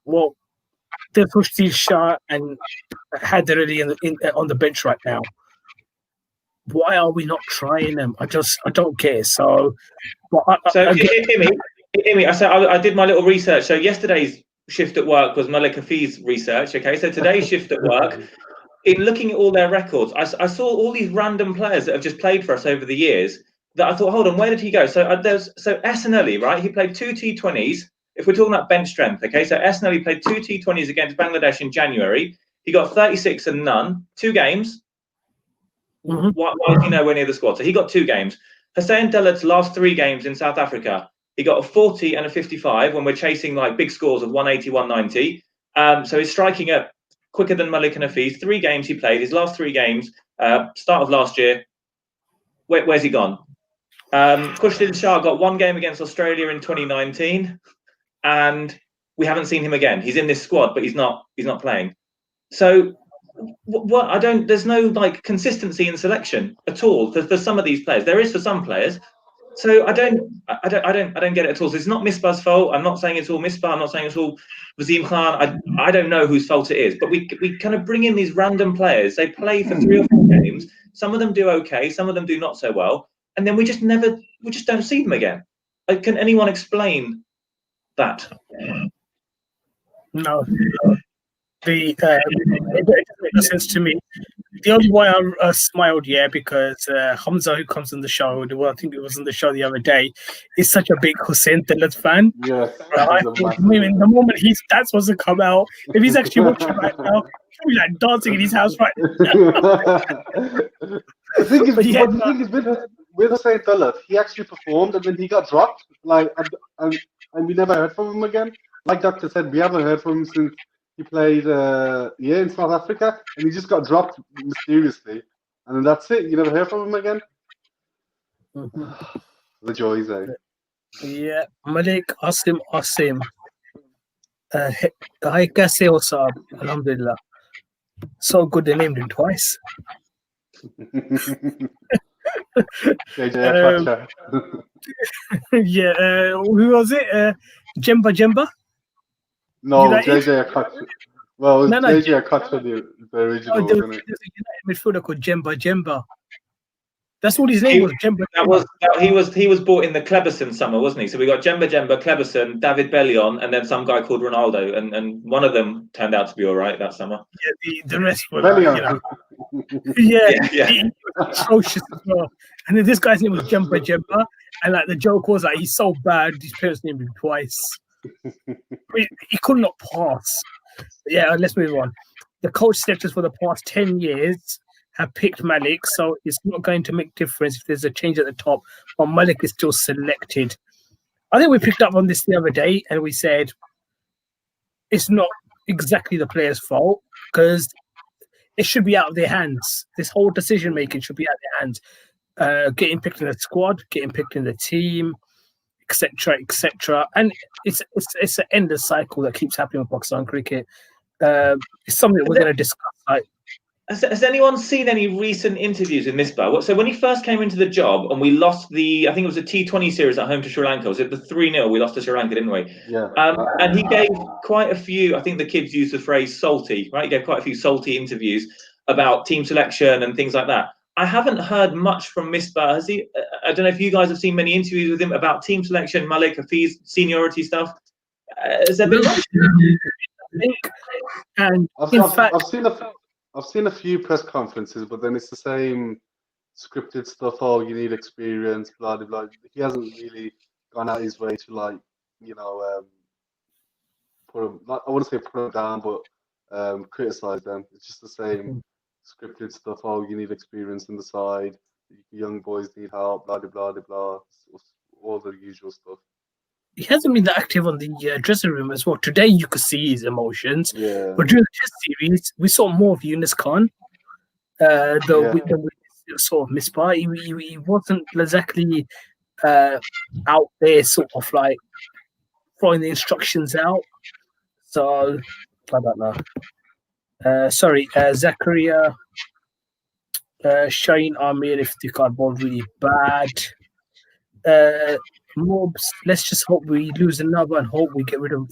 S1: Well, they pushed these Shah and had already on the bench right now. Why are we not trying them? I don't care. So,
S2: Imi, I did my little research. So yesterday's shift at work was Malik Hafiz's research. Okay, so today's shift at work, in looking at all their records, I saw all these random players that have just played for us over the years. That I thought, hold on, where did he go? So Snelly, right? He played 2 T20s. If we're talking about bench strength, okay, so Snelly played 2 T20s against Bangladesh in January. He got 36 and none, 2 games.
S1: Mm-hmm.
S2: Why is he nowhere near the squad? So he got 2 games. Hussein Delat's last 3 games in South Africa, he got a 40 and a 55 when we're chasing like big scores of 180, 190. So he's striking up quicker than Malik and Hafiz. 3 games he played. His last 3 games, start of last year. Where's he gone? Khushdin Shah got 1 game against Australia in 2019, and we haven't seen him again. He's in this squad, but he's not playing. So there's no like consistency in selection at all for some of these players. There is for some players. So I don't get it at all. So it's not Misbah's fault. I'm not saying it's all Misbah. I'm not saying it's all Wasim Khan. I don't know whose fault it is. But we kind of bring in these random players. They play for 3 or 4 games. Some of them do okay. Some of them do not so well. And then we just don't see them again. Like, can anyone explain that?
S1: No. It doesn't make sense to me. The only way I smiled, because Hamza, who comes on the show, I think it was on the show the other day, is such a big Hussein Delat fan.
S3: Yes.
S1: I thought, the moment his stats was to come out, if he's actually watching right now, he'll be like dancing in his house right now.
S3: The thing is, with Hussein Delat, he actually performed and then he got dropped. And we never heard from him again. Like Doctor said, we haven't heard from him since he played in South Africa, and he just got dropped mysteriously, and then that's it. You never hear from him again. The joys, eh?
S1: Yeah, Malik Asim. I can say what's up. Alhamdulillah. So good they named him twice.
S3: JJ
S1: Um,
S3: Akacha.
S1: yeah, who was it? Jemba Jemba?
S3: No,
S1: United?
S3: JJ Akacha. Well, it was
S1: No,
S3: JJ Akacha, the original,
S1: there was
S3: wasn't it?
S1: a United midfielder called Jemba Jemba. That's what his name
S2: He,
S1: was, Jemba
S2: that
S1: Jemba.
S2: was he was bought in the Cleberson summer, wasn't he? So we got Jemba Jemba, Cleberson, David Bellion, and then some guy called Ronaldo, and one of them turned out to be all right that summer.
S1: Yeah, the rest were like,
S3: Bellion.
S1: yeah,
S2: Yeah.
S1: he was atrocious as well. And then this guy's name was Jemba Jemba, and like the joke was like he's so bad, his parents named him twice. He could not pass. Yeah, let's move on. The coach selectors for the past 10 years have picked Malik, so it's not going to make difference if there's a change at the top, but Malik is still selected. I think we picked up on this the other day, and we said it's not exactly the player's fault because it should be out of their hands. This whole decision making should be out of their hands. Getting picked in the squad, getting picked in the team, etc., etc. And it's an endless cycle that keeps happening with Pakistan cricket. It's something that we're going to discuss.
S2: Has anyone seen any recent interviews in Misbah? So when he first came into the job and we lost I think it was a T20 series at home to Sri Lanka. Was it the 3-0? We lost to Sri Lanka, didn't we?
S3: Yeah.
S2: And he gave quite a few, I think the kids use the phrase salty, right? He gave quite a few salty interviews about team selection and things like that. I haven't heard much from Misbah. Has he? I don't know if you guys have seen many interviews with him about team selection, Malik, Hafiz, seniority stuff. Has there been much?
S1: I think, and
S3: I've seen a few press conferences, but then it's the same scripted stuff. Oh, you need experience, blah blah blah. He hasn't really gone out his way to put them. I wouldn't say put them down, but criticize them. It's just the same scripted stuff. Oh, you need experience in the side. Young boys need help. Blah blah blah blah. All the usual stuff.
S1: he hasn't been that active on the dressing room as well. Today, you could see his emotions,
S3: Yeah.
S1: but during the Test series, we saw more of Yunus Khan. The sort of Misbah. He wasn't exactly out there, sort of like throwing the instructions out. So I don't know. Zakaria, Shaheen Amir, Iftikhar bowled really bad. Mobs, let's just hope we lose another and hope we get rid of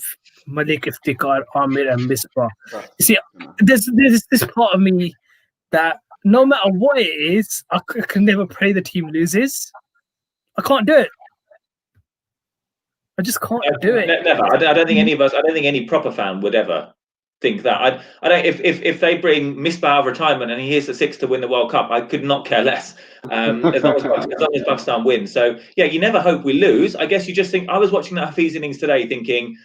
S1: Malik, Iftikhar, Amir, and Misbah. You see, there's this part of me that no matter what it is, I can never pray the team loses. I can't do it. I just can't do it.
S2: Never. I don't think any of us. I don't think any proper fan would ever think that. I don't. If they bring Misbah out of retirement and he hits a 6 to win the World Cup, I could not care less. As long as Pakistan wins. So yeah, you never hope we lose. I guess you just think. I was watching that Hafiz innings today, thinking,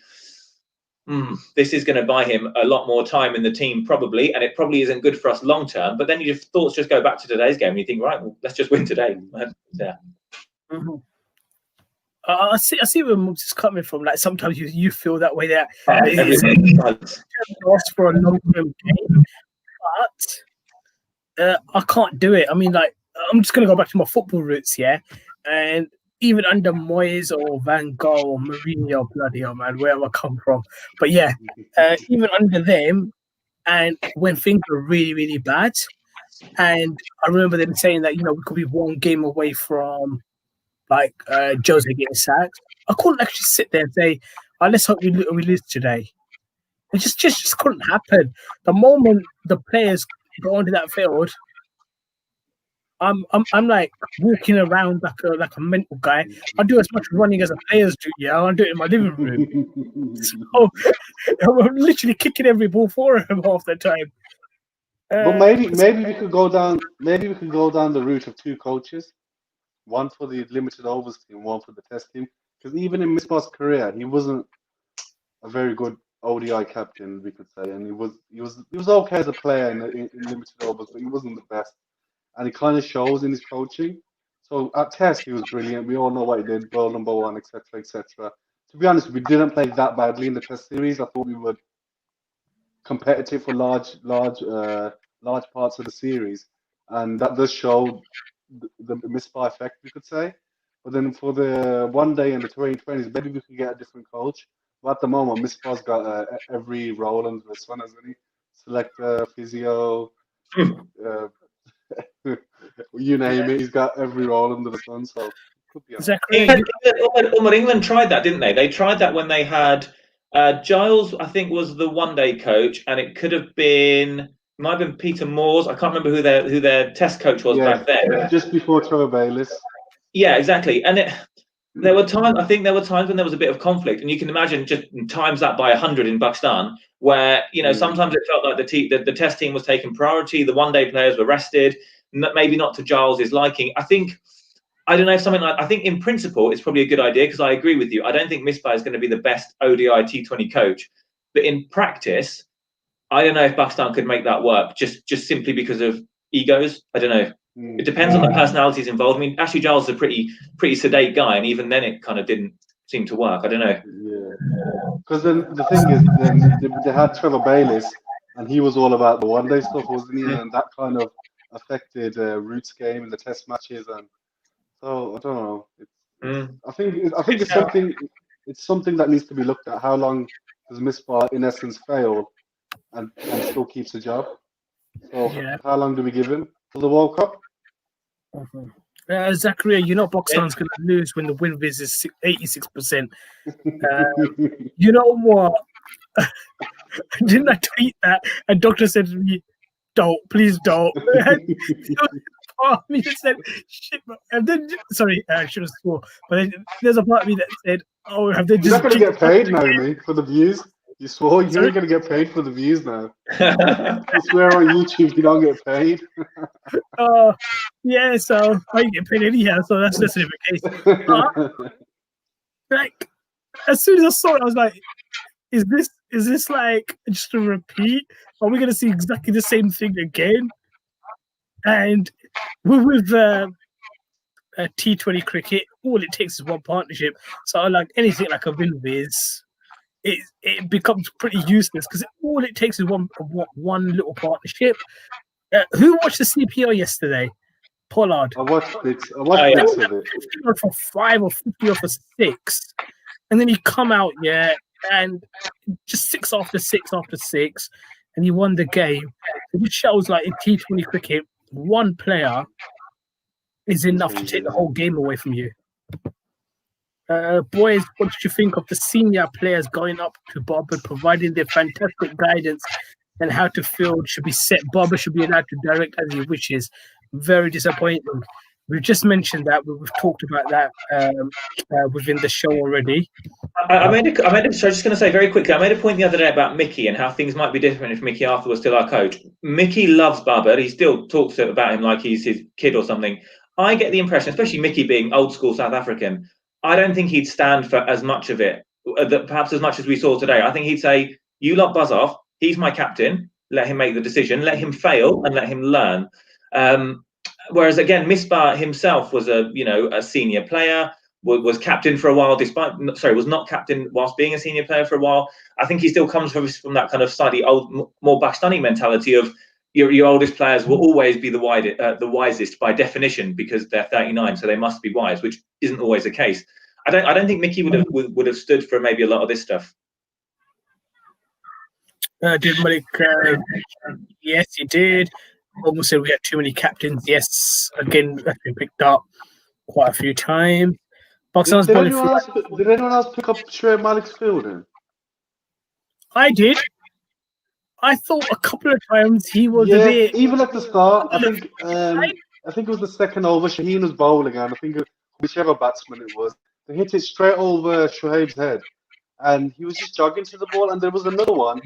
S2: this is going to buy him a lot more time in the team, probably, and it probably isn't good for us long term. But then your thoughts just go back to today's game, and you think, right, well, let's just win today. Yeah.
S1: Mm-hmm. I see where Mubs is coming from. Like sometimes you feel that way that it's lost for a long term game, but I can't do it. I mean, like I'm just gonna go back to my football roots, yeah. And even under Moyes or Van Gaal or Mourinho, bloody hell, man, where I come from. But yeah, even under them, and when things were really, really bad, and I remember them saying that we could be one game away from like Jose getting sacked. I couldn't actually sit there and say, let's hope we lose today. It just couldn't happen. The moment the players go onto that field, I'm like walking around like a mental guy. I do as much running as the players do. Yeah, I do it in my living room. So I'm literally kicking every ball for him half the time.
S3: But maybe we could go down. Maybe we could go down the route of two coaches. One for the limited overs team, one for the test team. Because even in Misbah's career, he wasn't a very good ODI captain, we could say, and he was okay as a player in limited overs, but he wasn't the best. And it kind of shows in his coaching. So at test, he was brilliant. We all know what he did, world number one, etc., etc. To be honest, we didn't play that badly in the test series. I thought we were competitive for large parts of the series, and that does show the Misbah effect, we could say. But then for the one day and the 2020s, maybe we could get a different coach. But at the moment, Misbah's got every role under the sun, hasn't he? Selector, physio, uh, you name it. He's got every role under the sun, so could be alright.
S1: Zachary,
S2: England tried that, didn't they? They tried that when they had Giles, I think, was the one-day coach, and it could have been, might have been Peter Moores. I can't remember who their test coach was back then.
S3: Just before Trevor Bayliss.
S2: Yeah, exactly. And there were times, I think there were times when there was a bit of conflict, and you can imagine just times that by 100 in Pakistan, where sometimes it felt like the test team was taking priority, the one-day players were rested, maybe not to Giles's liking. I don't know if something like, I think in principle it's probably a good idea, because I agree with you. I don't think Misbah is going to be the best ODI T20 coach, but in practice, I don't know if Pakistan could make that work just simply because of egos. I don't know. It depends on the personalities involved. I mean, Ashley Giles is a pretty sedate guy, and even then it kind of didn't seem to work. I don't know.
S3: Yeah, because then the thing is, then they had Trevor Bayliss, and he was all about the one-day stuff, wasn't he? And that kind of affected Root's game in the test matches, and so I don't know. I think it's something that needs to be looked at. How long does Misbah, in essence, fail and still keeps a job? So how long do we give him for the World Cup?
S1: Zachary, Pakistan's going to lose when the win viz is 86%. You know what? Didn't I tweet that? And Doctor said to me, "Don't, please don't." Part of me that said, "Shit," and then I should have swore. But then there's a part of me that said, "Oh, have they just?"
S3: You're not going to get paid now, mate, for the views. You swore you ain't going to get paid for the views now. You swear on YouTube you don't get paid.
S1: Yeah, so I get paid anyhow, so that's just the case. Like, as soon as I saw it, I was like, is this like just a repeat? Are we going to see exactly the same thing again? And with T20 cricket, all it takes is one partnership. So like anything like a win-viz, it becomes pretty useless, because all it takes is one little partnership. Who watched the CPO yesterday? Pollard.
S3: I watched bits of it.
S1: 50 off for 5 or 50 off for 6, and then he come out and just 6 after 6 after 6, and he won the game. It just shows, like, in T20 cricket, one player is enough to take the whole game away from you. Boys, what did you think of the senior players going up to Bob and providing their fantastic guidance and how to field should be set? Bob should be allowed to direct as he wishes. Very disappointing. We've just mentioned that. We've talked about that within the show already.
S2: So I'm just going to say very quickly, I made a point the other day about Mickey and how things might be different if Mickey Arthur was still our coach. Mickey loves Babar. He still talks about him like he's his kid or something. I get the impression, especially Mickey being old school South African, I don't think he'd stand for as much of it, perhaps as much as we saw today. I think he'd say, you lot buzz off. He's my captain. Let him make the decision. Let him fail and let him learn. Whereas again, Misbah himself was a senior player, was captain for a while, was not captain whilst being a senior player for a while. I think he still comes from that kind of slightly old, more Pakistani mentality of your oldest players will always be the wisest by definition, because they're 39, so they must be wise, which isn't always the case. I don't think Mickey would have stood for maybe a lot of this stuff.
S1: Did Malik? Yes, he did. Almost said we had too many captains. Yes, again, that's been picked up quite a few times.
S3: Did anyone else pick up Shoaib Malik's fielding?
S1: I did. I thought a couple of times he was a bit.
S3: Even at the start, I think it was the second over. Shaheen was bowling, and I think whichever batsman it was, they hit it straight over Shoaib's head, and he was just jogging to the ball. And there was another one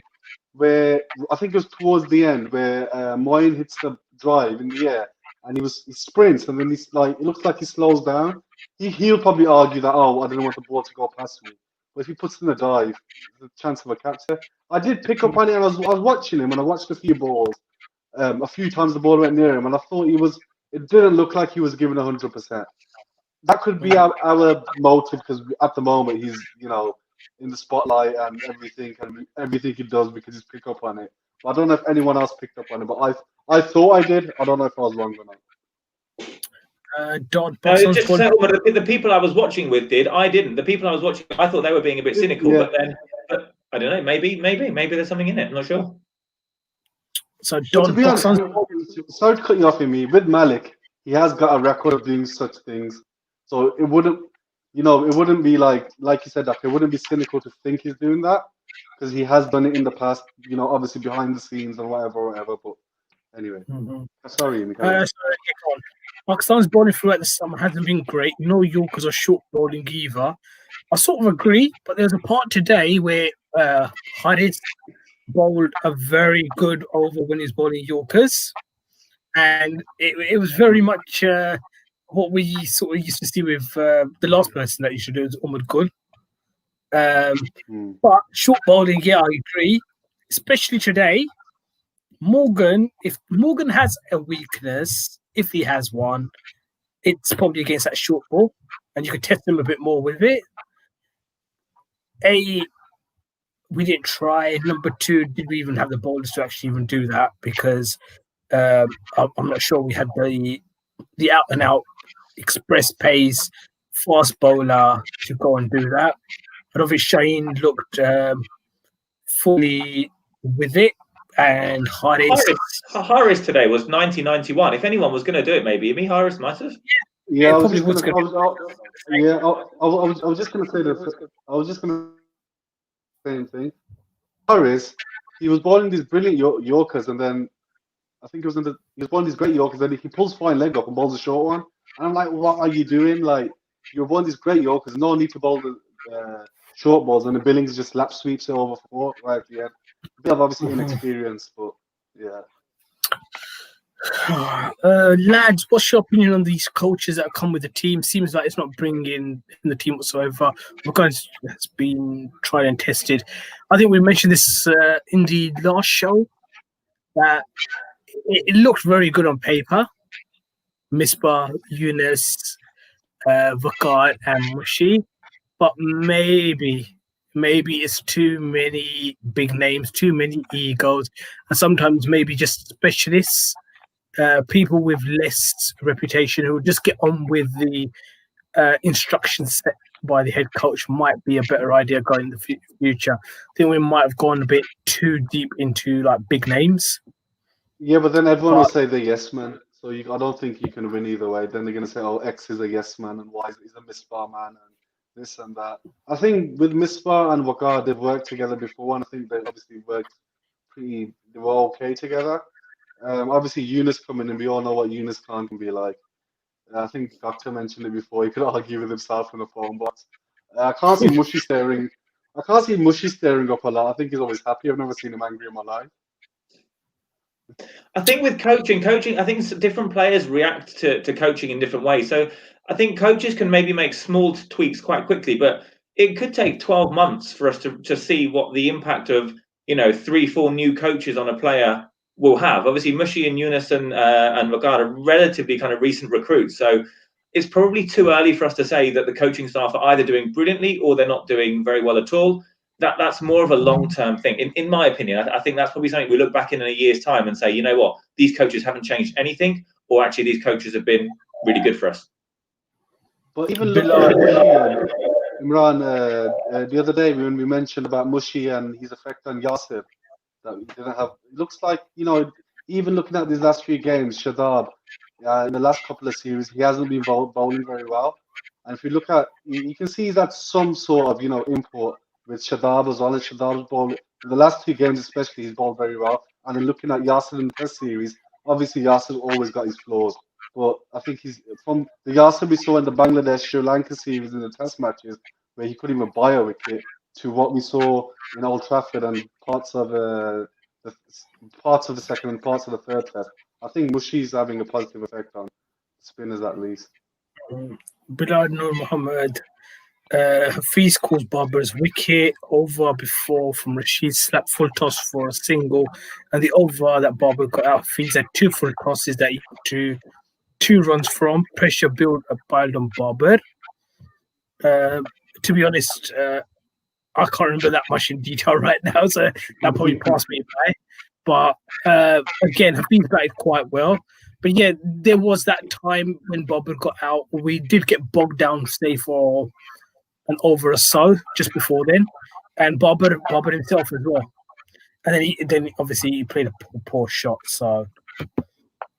S3: where I think it was towards the end where Moeen hits the drive in the air, and he sprints, and then he's like, it looks like he slows down. He'll probably argue that, I didn't want the ball to go past me. But if he puts in a dive, there's a chance of a catcher. I did pick up on it, and I was watching him, and I watched a few balls. A few times the ball went near him, and I thought it didn't look like he was giving 100%. That could be our motive, because at the moment he's, in the spotlight and everything he does, because he's picked up on it. But I don't know if anyone else picked up on it, but I thought I did. I don't know if I was wrong or not.
S1: Don
S2: No,
S1: Pakistan
S2: just to say, the people I was watching with did. I didn't. The people I was watching, I thought they were being a bit cynical.
S3: Yeah.
S2: But I don't know. Maybe there's something in it. I'm not sure.
S1: So
S3: But to
S1: Don
S3: be honest,
S1: Pakistan.
S3: sorry to cut you off, me. With Malik, he has got a record of doing such things, so it wouldn't, it wouldn't be like you said, that it wouldn't be cynical to think he's doing that because he has done it in the past. Obviously behind the scenes and whatever. But anyway, sorry, Mikhail.
S1: Sorry, kick on. Pakistan's bowling throughout the summer hasn't been great. No Yorkers or short bowling either. I sort of agree, but there's a part today where Haris bowled a very good over when he's bowling Yorkers, and it was very much what we sort of used to see with the last person that used to do is Umar Gul. But short bowling, yeah, I agree. Especially today, if Morgan has a weakness, if he has one, it's probably against that short ball, and you could test him a bit more with it. We didn't try. Number two, did we even have the bowlers to actually even do that? Because I'm not sure we had the out and out express pace fast bowler to go and do that. I don't think Shaheen looked fully with it, and
S2: Haris today was 90-91. If anyone was going to do it, maybe Haris might have.
S3: Yeah, I was just going to say that. I was just going to same thing. Harris, he was bowling these brilliant Yorkers, and then I think he was bowling these great Yorkers, and he pulls fine leg up and bowls a short one. And I'm like, what are you doing? Like, you're bowling these great Yorkers, no need to bowl the short balls, and the Billings just lap sweeps it over four right at the end. A bit of obviously inexperience, but yeah.
S1: Lads, what's your opinion on these coaches that come with the team? Seems like it's not bringing in the team whatsoever. Because it's been tried and tested. I think we mentioned this in the last show that it looked very good on paper. Misbah, Yunus, Vakar, and Mushi, but maybe it's too many big names, too many egos, and sometimes maybe just specialists. People with less reputation who just get on with the instructions set by the head coach might be a better idea going in the future. I think we might have gone a bit too deep into like big names.
S3: Yeah, but then everyone will say they're yes man. So I don't think you can win either way. Then they're going to say, oh, X is a yes man and Y is a misfire man and this and that. I think with Misbah and Waqar, they've worked together before, and I think they obviously they were okay together. Obviously, Yunus coming in, we all know what Yunus Khan can be like. I think Doctor mentioned it before. He could argue with himself in the phone box. I can't see Mushy staring. Up a lot. I think he's always happy. I've never seen him angry in my life.
S2: I think with coaching, I think different players react to coaching in different ways. So I think coaches can maybe make small tweaks quite quickly, but it could take 12 months for us to see what the impact of 3-4 new coaches on a player will have. Obviously, Mushi and Yunus and Waqar are relatively kind of recent recruits, so it's probably too early for us to say that the coaching staff are either doing brilliantly or they're not doing very well at all. That's more of a long-term thing, in my opinion. I think that's probably something we look back in a year's time and say, you know what, these coaches haven't changed anything, or actually these coaches have been really good for us.
S3: But even looking at Mushi, Imran, the other day when we mentioned about Mushi and his effect on Yasir, that we didn't have. It looks like, even looking at these last few games, Shadab, in the last couple of series, he hasn't been bowling very well. And if you look at, you can see that some sort of, import with Shadab as well. And Shadab's bowling, in the last 2 games especially, he's bowled very well. And then looking at Yasir in the Test series, obviously Yasir always got his flaws. But I think he's, from the Yasir we saw in the Bangladesh Sri Lanka series in the Test matches, where he couldn't even buy a wicket, to what we saw in Old Trafford and parts of the second and parts of the third Test. I think Mushi's having a positive effect on spinners at least.
S1: Bilal Nur Muhammad, Hafiz calls Babar's wicket over before from Rashid, slapped full toss for a single, and the over that Babar got out, Hafiz had 2 full tosses that he got 2 runs from. Pressure build a piled on Babar. To be honest, I can't remember that much in detail right now, so that probably passed me by. But again, Hafiz batted quite well. But yeah, there was that time when Bobber got out. We did get bogged down, say, for an over or so just before then, and Bobber himself as well. And then obviously he played a poor shot. So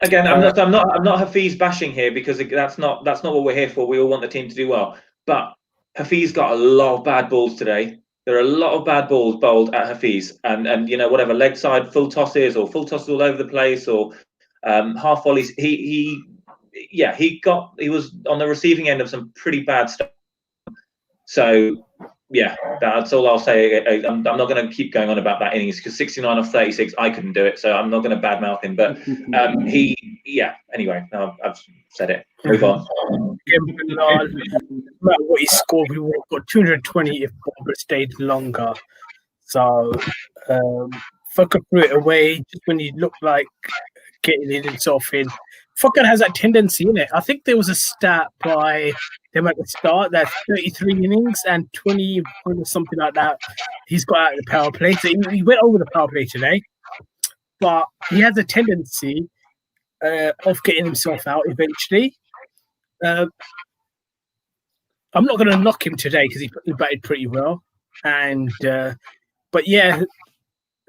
S2: again, I'm not Hafiz bashing here because that's not what we're here for. We all want the team to do well, but Hafiz got a lot of bad balls today. There are a lot of bad balls bowled at Hafiz, and whatever leg side full tosses all over the place or half volleys. He was on the receiving end of some pretty bad stuff. So yeah, that's all I'll say. I'm not going to keep going on about that innings because 69 off 36, I couldn't do it, so I'm not going to badmouth him. But anyway, I've said it. Move on.
S1: No matter what he scored, we would have got 220 if Bobber stayed longer. So Fucker threw it away just when he looked like getting it himself in. Fucker has that tendency in it. I think there was a stat by them at the start that 33 innings and 20 or something like that he's got out of the power play. So he went over the power play today, but he has a tendency of getting himself out eventually. I'm not going to knock him today because he batted pretty well, but yeah,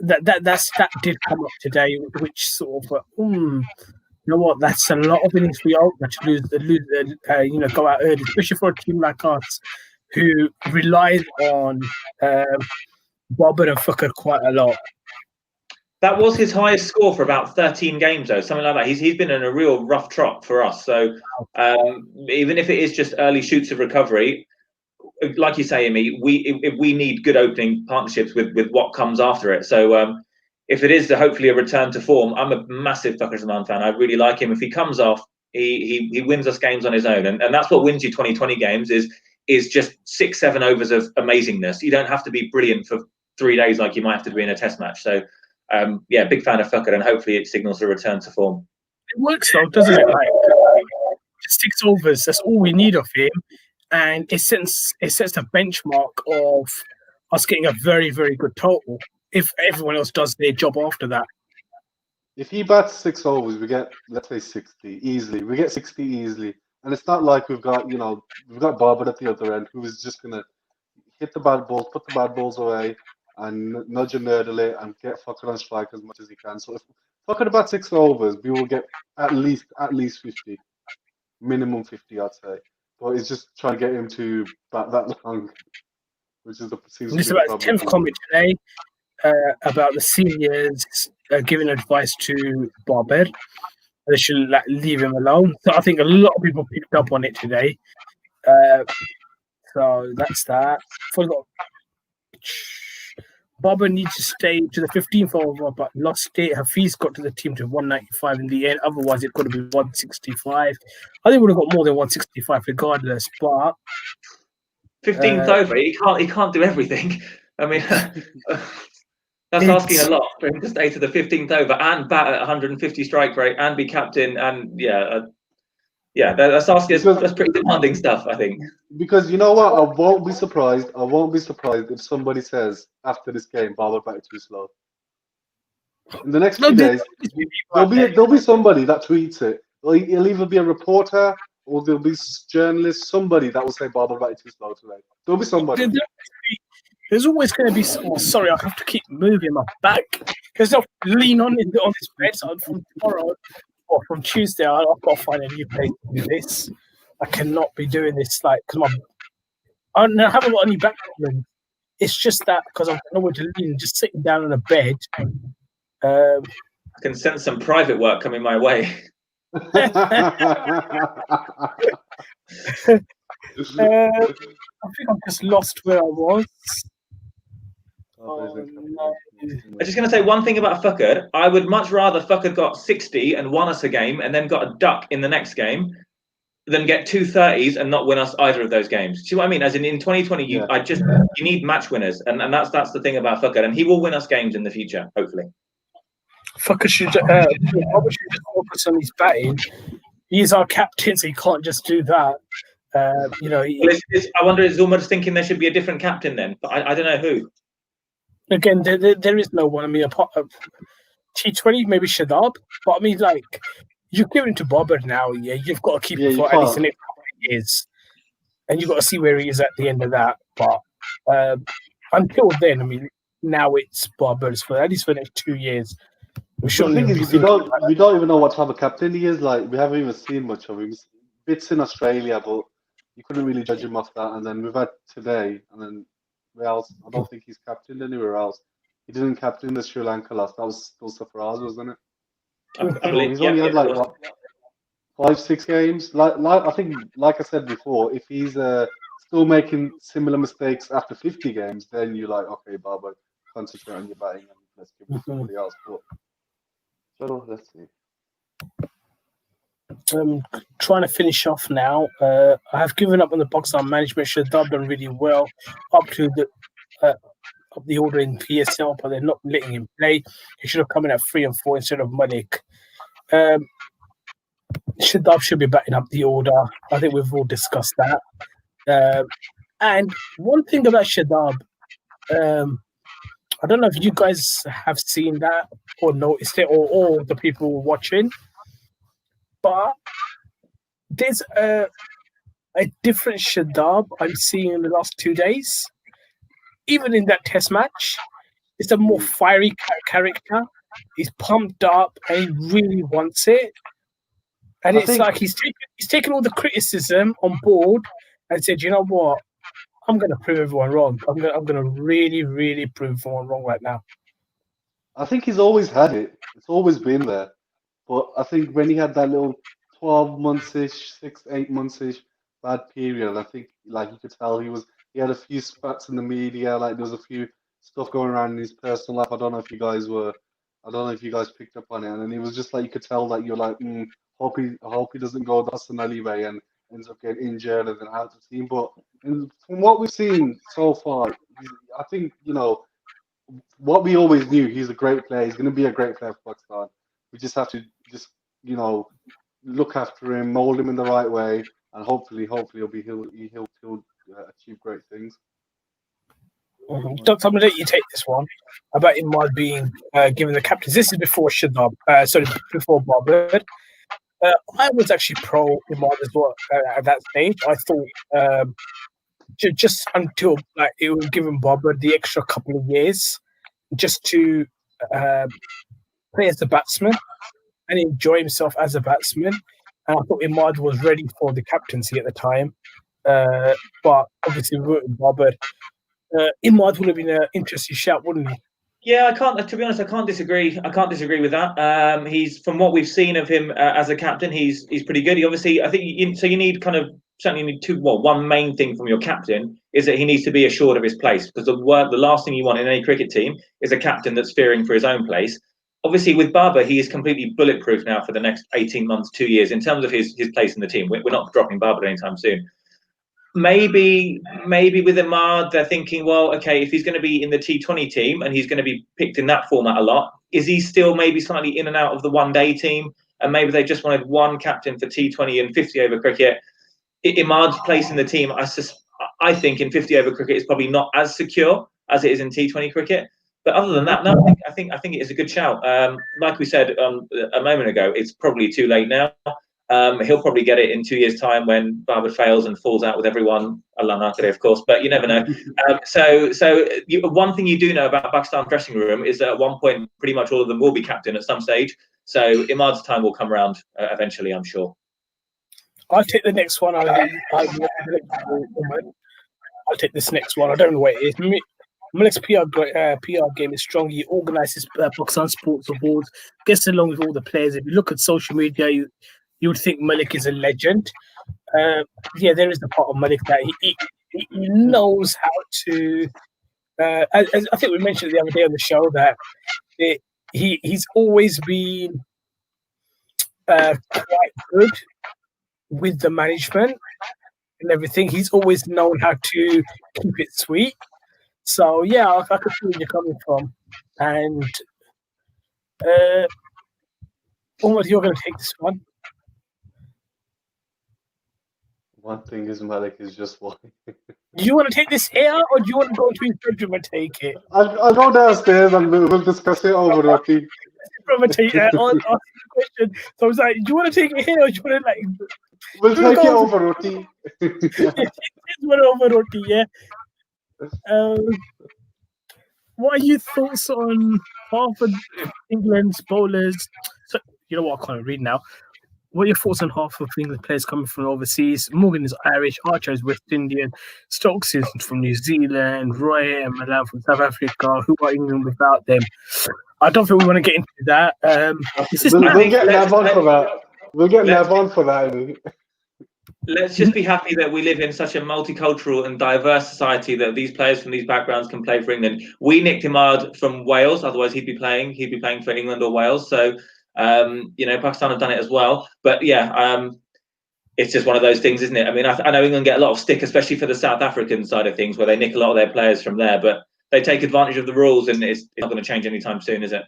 S1: that stat did come up today, which sort of you know what? That's a lot of innings for you to lose, go out early, especially for a team like us who relies on Bobber and Fucker quite a lot.
S2: That was his highest score for about 13 games, though, something like that. He's been in a real rough trot for us. So even if it is just early shoots of recovery, like you say, Amy, we need good opening partnerships with what comes after it. So if it is hopefully a return to form, I'm a massive Fakhar Zaman fan. I really like him. If he comes off, he wins us games on his own, and that's what wins you 2020 games is just 6-7 overs of amazingness. You don't have to be brilliant for 3 days like you might have to be in a test match. So big fan of Fakhar, and hopefully it signals a return to form.
S1: It works though, doesn't it? Like just 6 overs, that's all we need of him, and it sets the benchmark of us getting a very, very good total if everyone else does their job after that.
S3: If he bats 6 overs, we get, let's say, 60 easily. We get 60 easily, and it's not like we've got Bobber at the other end who is just gonna hit the bad balls, put the bad balls away, and nudge and nurdle it and get Fucker on strike as much as he can. So if Fucker about 6 overs, we will get at least 50, minimum 50, I'd say. But it's just trying to get him to bat that long, which is seems to be the problem.
S1: 10th comment today about the seniors giving advice to Bobber. They should leave him alone. So I think a lot of people picked up on it today. So that's that. Bobber needs to stay to the 15th over, but lost it. Hafiz got to the team to 195 in the end. Otherwise, it could have been 165. I think we would have got more than 165 regardless. But
S2: 15th over, he can't do everything. I mean, that's asking a lot for him to stay to the 15th over and bat at 150 strike rate and be captain. And that's asking. That's pretty demanding stuff, I think.
S3: Because you know what, I won't be surprised if somebody says after this game, Bobber batted too slow. In the next few days, there'll be somebody that tweets it. It'll either be a reporter or there'll be journalists, somebody that will say Bobber batted too slow today. There'll be somebody.
S1: There's always going to be. Oh, sorry, I have to keep moving my back because I'll lean on this bed. So from tomorrow or from Tuesday, I've got to find a new place to do this. I cannot be doing this because I haven't got any back problems. It's just that because I've nowhere to lean, just sitting down on a bed.
S2: I can sense some private work coming my way.
S1: I think I've just lost where I was.
S2: I'm just going to say one thing about Fucker. I would much rather Fucker got 60 and won us a game and then got a duck in the next game than get 2 30s and not win us either of those games. See what I mean? As in 2020, you need match winners, and that's the thing about Fucker, and he will win us games in the future, hopefully.
S1: Fucker should just focus on his batting. He's our captain, so he can't just do that.
S2: I wonder, is Zulma just thinking there should be a different captain then? But I don't know who.
S1: Again, there is no one. I mean, apart of T20, maybe Shadab. But I mean, you're giving to Bobber now. Yeah, you've got to keep
S3: Yeah,
S1: it
S3: you
S1: for at least the
S3: can't.
S1: next couple of years, and you've got to see where he is at the end of that. But until then, I mean, now it's Bobber's for at least for the next 2 years. We
S3: But the
S1: shouldn't
S3: thing
S1: even
S3: is,
S1: be thinking about
S3: we don't even know what type of captain he is. Like, we haven't even seen much of him. Bits in Australia, but you couldn't really judge him off that. And then we've had today, and then where else? I don't think he's captained anywhere else. He didn't captain the Sri Lanka last. That was still Surprise, wasn't it?
S2: I
S3: So
S2: believe,
S3: he's
S2: yeah,
S3: only
S2: yeah,
S3: had
S2: it
S3: like
S2: was.
S3: what 5, 6 games. Like I think, like I said before, if he's still making similar mistakes after 50 games, then you're like, okay, Baba, concentrate on your batting and let's give it to
S1: that.
S3: somebody else. But let's see.
S1: Trying to finish off now. I have given up on the Pakistan management. Should have done really well up to the up the order in PSL, but they're not letting him play. He should have come in at 3 and 4 instead of Malik. Shadab should be batting up the order. I think we've all discussed that. And one thing about Shadab, I don't know if you guys have seen that or noticed it, or all the people watching, but there's a different Shadab I'm seeing in the last 2 days. Even in that test match, it's a more fiery character. He's pumped up and he really wants it. And
S3: I
S1: it's
S3: think
S1: like he's taken all the criticism on board and said, you know what, I'm gonna prove everyone wrong. I'm gonna really, really prove everyone wrong right now.
S3: I think he's always had it. It's always been there. But I think when he had that little 12 months ish, 6, 8 months ish bad period, I think like you could tell he had a few spats in the media, like there was a few stuff going around in his personal life. I don't know if you guys picked up on it, and then it was just like you could tell that you're like, I hope he doesn't go Dustin Alleyway and ends up getting injured and then out of the team. But from what we've seen so far, I think what we always knew. He's a great player. He's going to be a great player for Pakistan. We just have to just you know look after him, mold him in the right way, and hopefully he'll achieve great things.
S1: Don't tell me that you take this one about Imad being given the captains. This is before Shadab, sorry, before Bobber. I was actually pro Imad as well at that stage. I thought just until like it was given Bobber the extra couple of years just to uh, play as a batsman and enjoy himself as a batsman. And I thought Imad was ready for the captaincy at the time. But obviously, with Bobber, Imad would have been an interesting shout, wouldn't he?
S2: Yeah, I can't. To be honest, I can't disagree. I can't disagree with that. He's from what we've seen of him as a captain, he's pretty good. He obviously, I think, so you need kind of certainly need two. Well, one main thing from your captain is that he needs to be assured of his place, because the last thing you want in any cricket team is a captain that's fearing for his own place. Obviously, with Baba, he is completely bulletproof now for the next 18 months, 2 years in terms of his place in the team. We're not dropping Baba anytime soon. Maybe with Imad, they're thinking, well, okay, if he's going to be in the T20 team and he's going to be picked in that format a lot, is he still maybe slightly in and out of the one-day team? And maybe they just wanted one captain for T20 and 50-over cricket. Imad's place in the team, I think in 50-over cricket is probably not as secure as it is in T20 cricket. But other than that, no, I think it is a good shout. Like we said a moment ago, it's probably too late now. He'll probably get it in 2 years' time when Barber fails and falls out with everyone. Allah Nakare, of course, but you never know. One thing you do know about Pakistan's dressing room is that at one point, pretty much all of them will be captain at some stage. So Imad's time will come around eventually, I'm sure.
S1: I'll take the next one. I'll take this next one. I don't know what it is. Malik's PR game is strong. He organises Pakistan Sports Awards, gets along with all the players. If you look at social media, you would think Malik is a legend. Yeah, there is the part of Malik that he knows how to. As I think we mentioned the other day on the show that he's always been quite good with the management and everything. He's always known how to keep it sweet. So yeah, I can see where you're coming from. And Umar, you're going to take this one.
S3: One thing is Malik is just one.
S1: Do you want to take this here, or do you want to go to his bedroom and take it?
S3: I'll go downstairs and we'll discuss it over roti.
S1: From a take ask the question. So I was like, do you want to take it here, or do you want to like?
S3: We'll
S1: do you wanna
S3: take it
S1: go
S3: over roti.
S1: over roti, yeah. What are your thoughts on half of England's bowlers? So, you know what? I can't read now. What are your thoughts on half of England players coming from overseas? Morgan is Irish, Archer is West Indian, Stokes is from New Zealand, Roy and Malan from South Africa. Who are England without them? I don't think we want to get into that.
S3: We'll get Nav on for that. We'll get Nav on for that.
S2: Let's just be happy that we live in such a multicultural and diverse society that these players from these backgrounds can play for England. We nicked Imad from Wales, otherwise he'd be playing for England or Wales. So, Pakistan have done it as well. But yeah, it's just one of those things, isn't it? I mean, I know England get a lot of stick, especially for the South African side of things, where they nick a lot of their players from there. But they take advantage of the rules, and it's not going to change anytime soon, is it?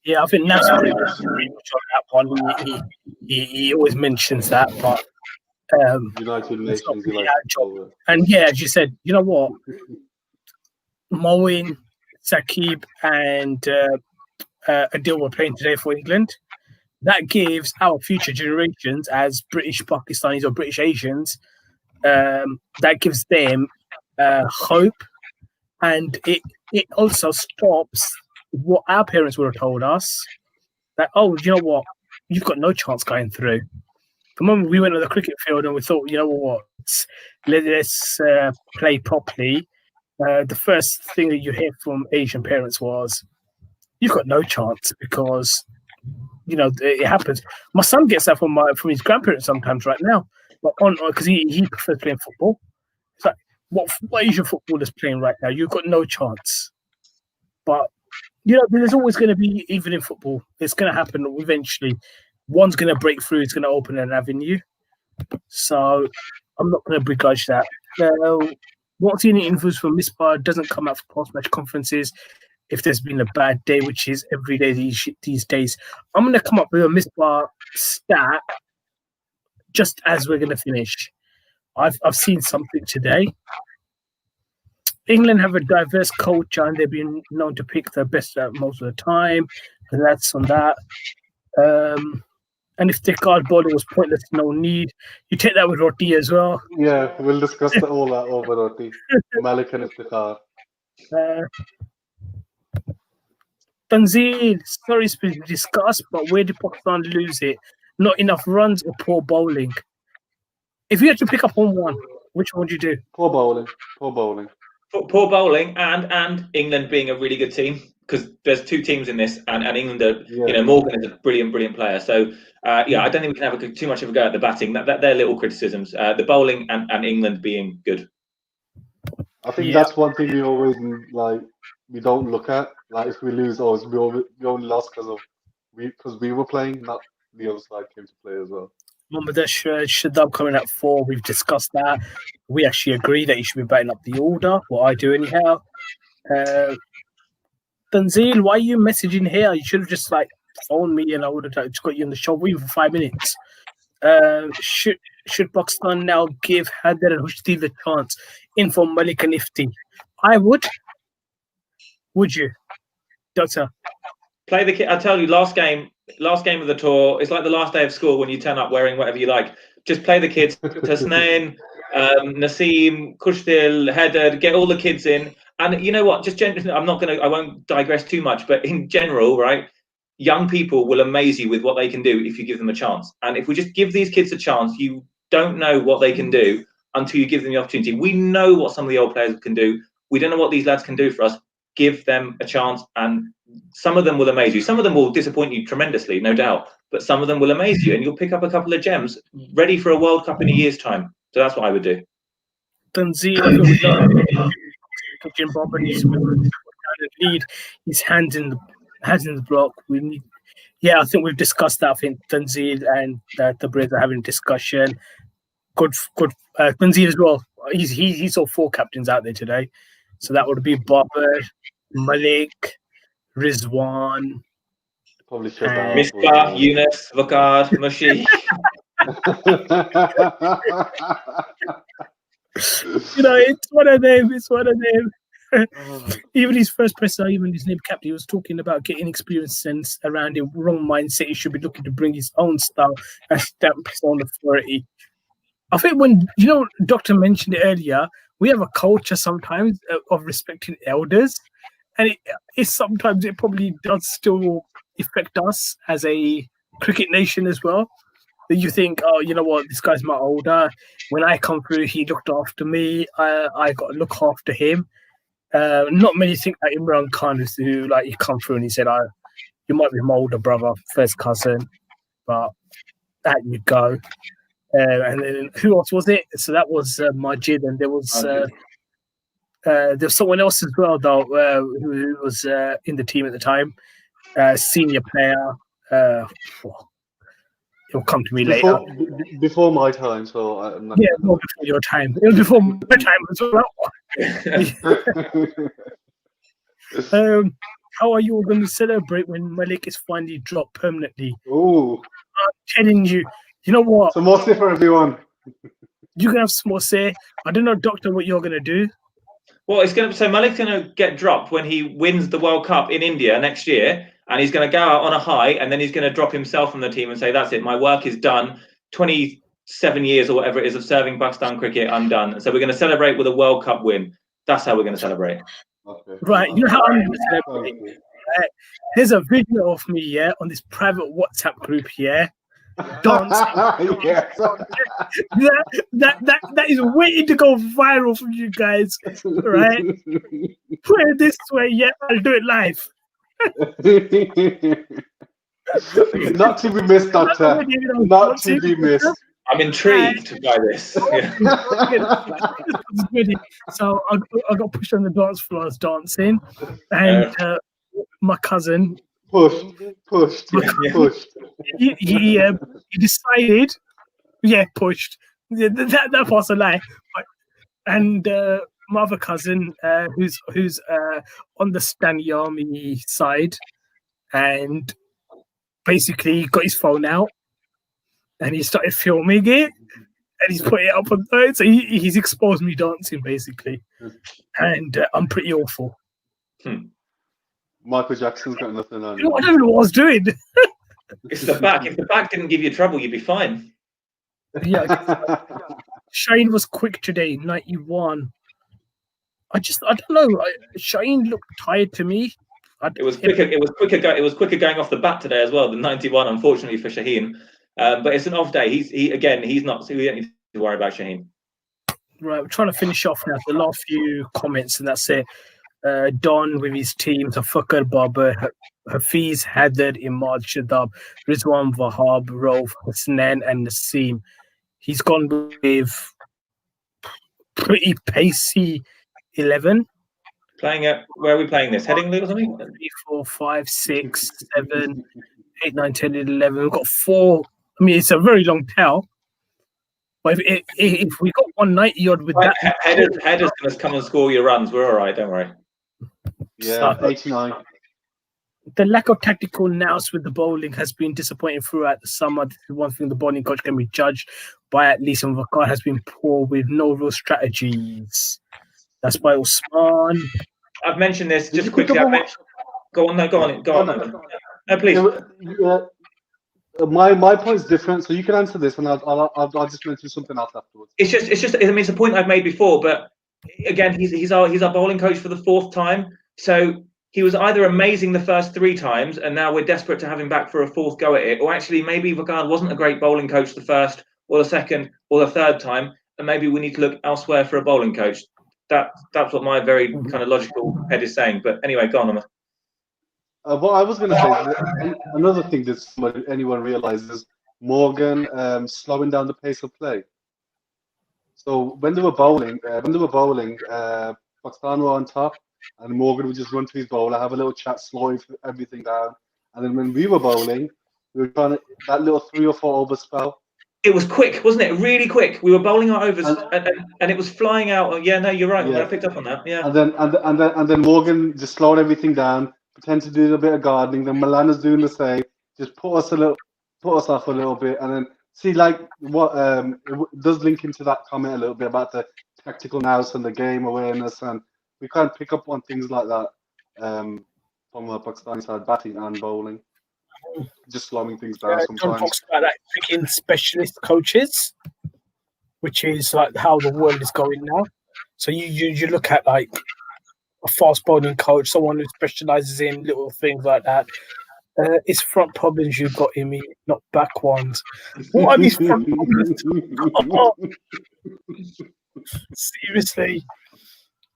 S1: Yeah, I think Nav's pretty much on that one. He always mentions that, but
S3: United Nations,
S1: and yeah, as you said, you know what, Moeen, Saqib, and Adil were playing today for England. That gives our future generations, as British Pakistanis or British Asians, that gives them hope, and it also stops what our parents would have told us, that, oh, you know what, you've got no chance going through. The moment we went to the cricket field and we thought, you know what, let's play properly, the first thing that you hear from Asian parents was, you've got no chance, because, you know, it happens. My son gets that from his grandparents sometimes right now, but because he prefers playing football. It's like, what Asian footballers playing right now? You've got no chance. But, you know, there's always going to be, even in football, it's going to happen eventually. One's going to break through, it's going to open an avenue. So I'm not going to begrudge that. What's any influence from Misbah doesn't come out for post-match conferences if there's been a bad day, which is every day these days. I'm going to come up with a Misbah stat just as we're going to finish. I've seen something today. England have a diverse culture, and they've been known to pick the best out most of the time. And that's on that. And if the guard bowling was pointless, no need. You take that with Roti as well.
S3: Yeah, we'll discuss all that over Roti. Malik and Iftikhar.
S1: Tanzil, sorry to discuss, but where did Pakistan lose it? Not enough runs or poor bowling? If you had to pick up on one, which one would you do?
S3: Poor bowling. Poor bowling.
S2: Poor bowling and England being a really good team, because there's two teams in this, and England are, you know, Morgan is a brilliant player. So I don't think we can have too much of a go at the batting. They're little criticisms. The bowling and England being good.
S3: I think that's one thing we always we don't look at. Like, if we lose, we only lost because we were playing, not the other side came to play as well.
S1: Mohammedesh Shadab coming at 4. We've discussed that. We actually agree that you should be batting up the order. What I do anyhow. Tanzil, why are you messaging here? You should have just phoned me, and I would have just got you on the show even for 5 minutes. Should Pakistan now give Haider and Hushdi the chance in for Malik and Ifti? I would. Would you, Doctor?
S2: Play the kid. I tell you, last game of the tour, it's like the last day of school when you turn up wearing whatever you like. Just play the kids. Tasnain, Naseem, Kushdil, Haider, get all the kids in. And you know what? Just generally, I won't digress too much, but in general, right? Young people will amaze you with what they can do if you give them a chance. And if we just give these kids a chance, you don't know what they can do until you give them the opportunity. We know what some of the old players can do. We don't know what these lads can do for us. Give them a chance, and some of them will amaze you. Some of them will disappoint you tremendously, no doubt. But some of them will amaze you, and you'll pick up a couple of gems ready for a World Cup in a year's time. So that's what I would do.
S1: Tanzil, Jim Bob needs to lead his hands in the block. We need. Yeah, I think we've discussed that. I think Tanzil and the Braves are having a discussion. Good. Tanzil as well. He saw 4 captains out there today, so that would be Babar, Malik, Rizwan,
S3: probably
S2: Misbah, Yunus, Vakar, Mushi.
S1: It's one of them. It's one of them.
S3: Oh,
S1: Even his first presser, even his name captain, he was talking about getting experience and around the wrong mindset. He should be looking to bring his own style and stamp his own authority. I think when Doctor mentioned it earlier, we have a culture sometimes of respecting elders, and sometimes it probably does still affect us as a cricket nation as well. That you think, oh, you know what, this guy's my older. When I come through, he looked after me. I got to look after him. Not many think like Imran Khan, who like he come through and he said, you might be my older brother, first cousin, but that you go. And then who else was it? So that was Majid, and there was someone else as well, though, who was in the team at the time, senior player. It'll come to me later.
S3: Before my time, so I'm not.
S1: Yeah, more before your time. It was before my time as well. How are you all going to celebrate when Malik is finally dropped permanently?
S3: Ooh.
S1: I'm telling you, you know what?
S3: So mostly for everyone.
S1: You can have some more say. I don't know, Doctor, what you're going to do.
S2: Well, so Malik's going to get dropped when he wins the World Cup in India next year, and he's going to go out on a high, and then he's going to drop himself from the team and say, that's it, my work is done. 27 years or whatever it is of serving Pakistan cricket, I'm done. So we're going to celebrate with a World Cup win. That's how we're going to celebrate.
S3: Okay.
S1: Right, you know how I'm going to celebrate? There's a video of me, on this private WhatsApp group, dancing.
S3: Yes.
S1: that is waiting to go viral from you guys, right? Put it this way, I'll do it live.
S3: Not to be missed, Doctor. Not to be missed.
S2: I'm intrigued by this.
S1: So I got pushed on the dance floor, I was dancing, and my cousin
S3: pushed.
S1: He decided, pushed. That part's a lie. And my other cousin, who's on the Stani army side, and basically got his phone out and he started filming it and he's put it up on there. So he's exposed me dancing basically, and I'm pretty awful.
S3: Michael Jackson's got nothing on you.
S1: I don't know what I was doing.
S2: It's the back. If the back didn't give you trouble, you'd be fine.
S1: Yeah. Shane was quick today, 91. I don't know. Shane looked tired to me.
S2: It was quicker. It was quicker going off the bat today as well than 91. Unfortunately for Shaheen, but it's an off day. He's not. So we don't need to worry about Shaheen.
S1: Right, we're trying to finish off now. The last few comments, and that's it. Don with his teams of Fakar Babar, Hafiz, Hadad, Imad, Shadab, Rizwan, Wahab, Rauf, Hasnan, and Naseem. He's gone with pretty pacey 11.
S2: Playing at where are we playing this? Headingley or something?
S1: 3, 4, 5, 6, 7, 8, 9, 10, 11. We've got 4. I mean, it's a very long tail. But if we got 190 odd with that,
S2: Header's going to come and score your runs. We're all right. Don't worry.
S3: Yeah, 89.
S1: The lack of tactical nous with the bowling has been disappointing throughout the summer. This is one thing the bowling coach can be judged by at least, and Vakar has been poor with no real strategies. That's by Osman.
S2: I've mentioned this just quickly. Go on. No, please.
S3: My point's different, so you can answer this, and I'll just mention something else afterwards.
S2: It's just. I mean, it's a point I've made before, but again, he's our bowling coach for the 4th time. So he was either amazing the first 3 times, and now we're desperate to have him back for a 4th go at it, or actually maybe Vakar wasn't a great bowling coach the 1st, or the 2nd, or the 3rd time, and maybe we need to look elsewhere for a bowling coach. That's what my very kind of logical head is saying. But anyway, go on.
S3: What I was going to say, another thing that anyone realizes, Morgan slowing down the pace of play. So when they were bowling, Pakistan were on top, and Morgan would just run to his bowler, have a little chat, slow everything down. And then when we were bowling, we were trying to, that little 3 or 4 over spell.
S2: It was quick, wasn't it? Really quick. We were bowling our overs, and it was flying out. Yeah, no, you're right. Yeah. I picked up on that. Yeah.
S3: And then Morgan just slowed everything down, pretend to do a bit of gardening. Then Milana's doing the same. Just put us off a little bit, and then see, like what does link into that comment a little bit about the tactical nous and the game awareness, and we can't pick up on things like that from the Pakistani side, batting and bowling, just slowing things down
S1: John
S3: sometimes.
S1: talks about that picking specialist coaches, which is like how the world is going now. So you look at like a fast bowling coach, someone who specializes in little things like that. It's front problems you've got in me, not back ones. What are these front problems? Oh, seriously.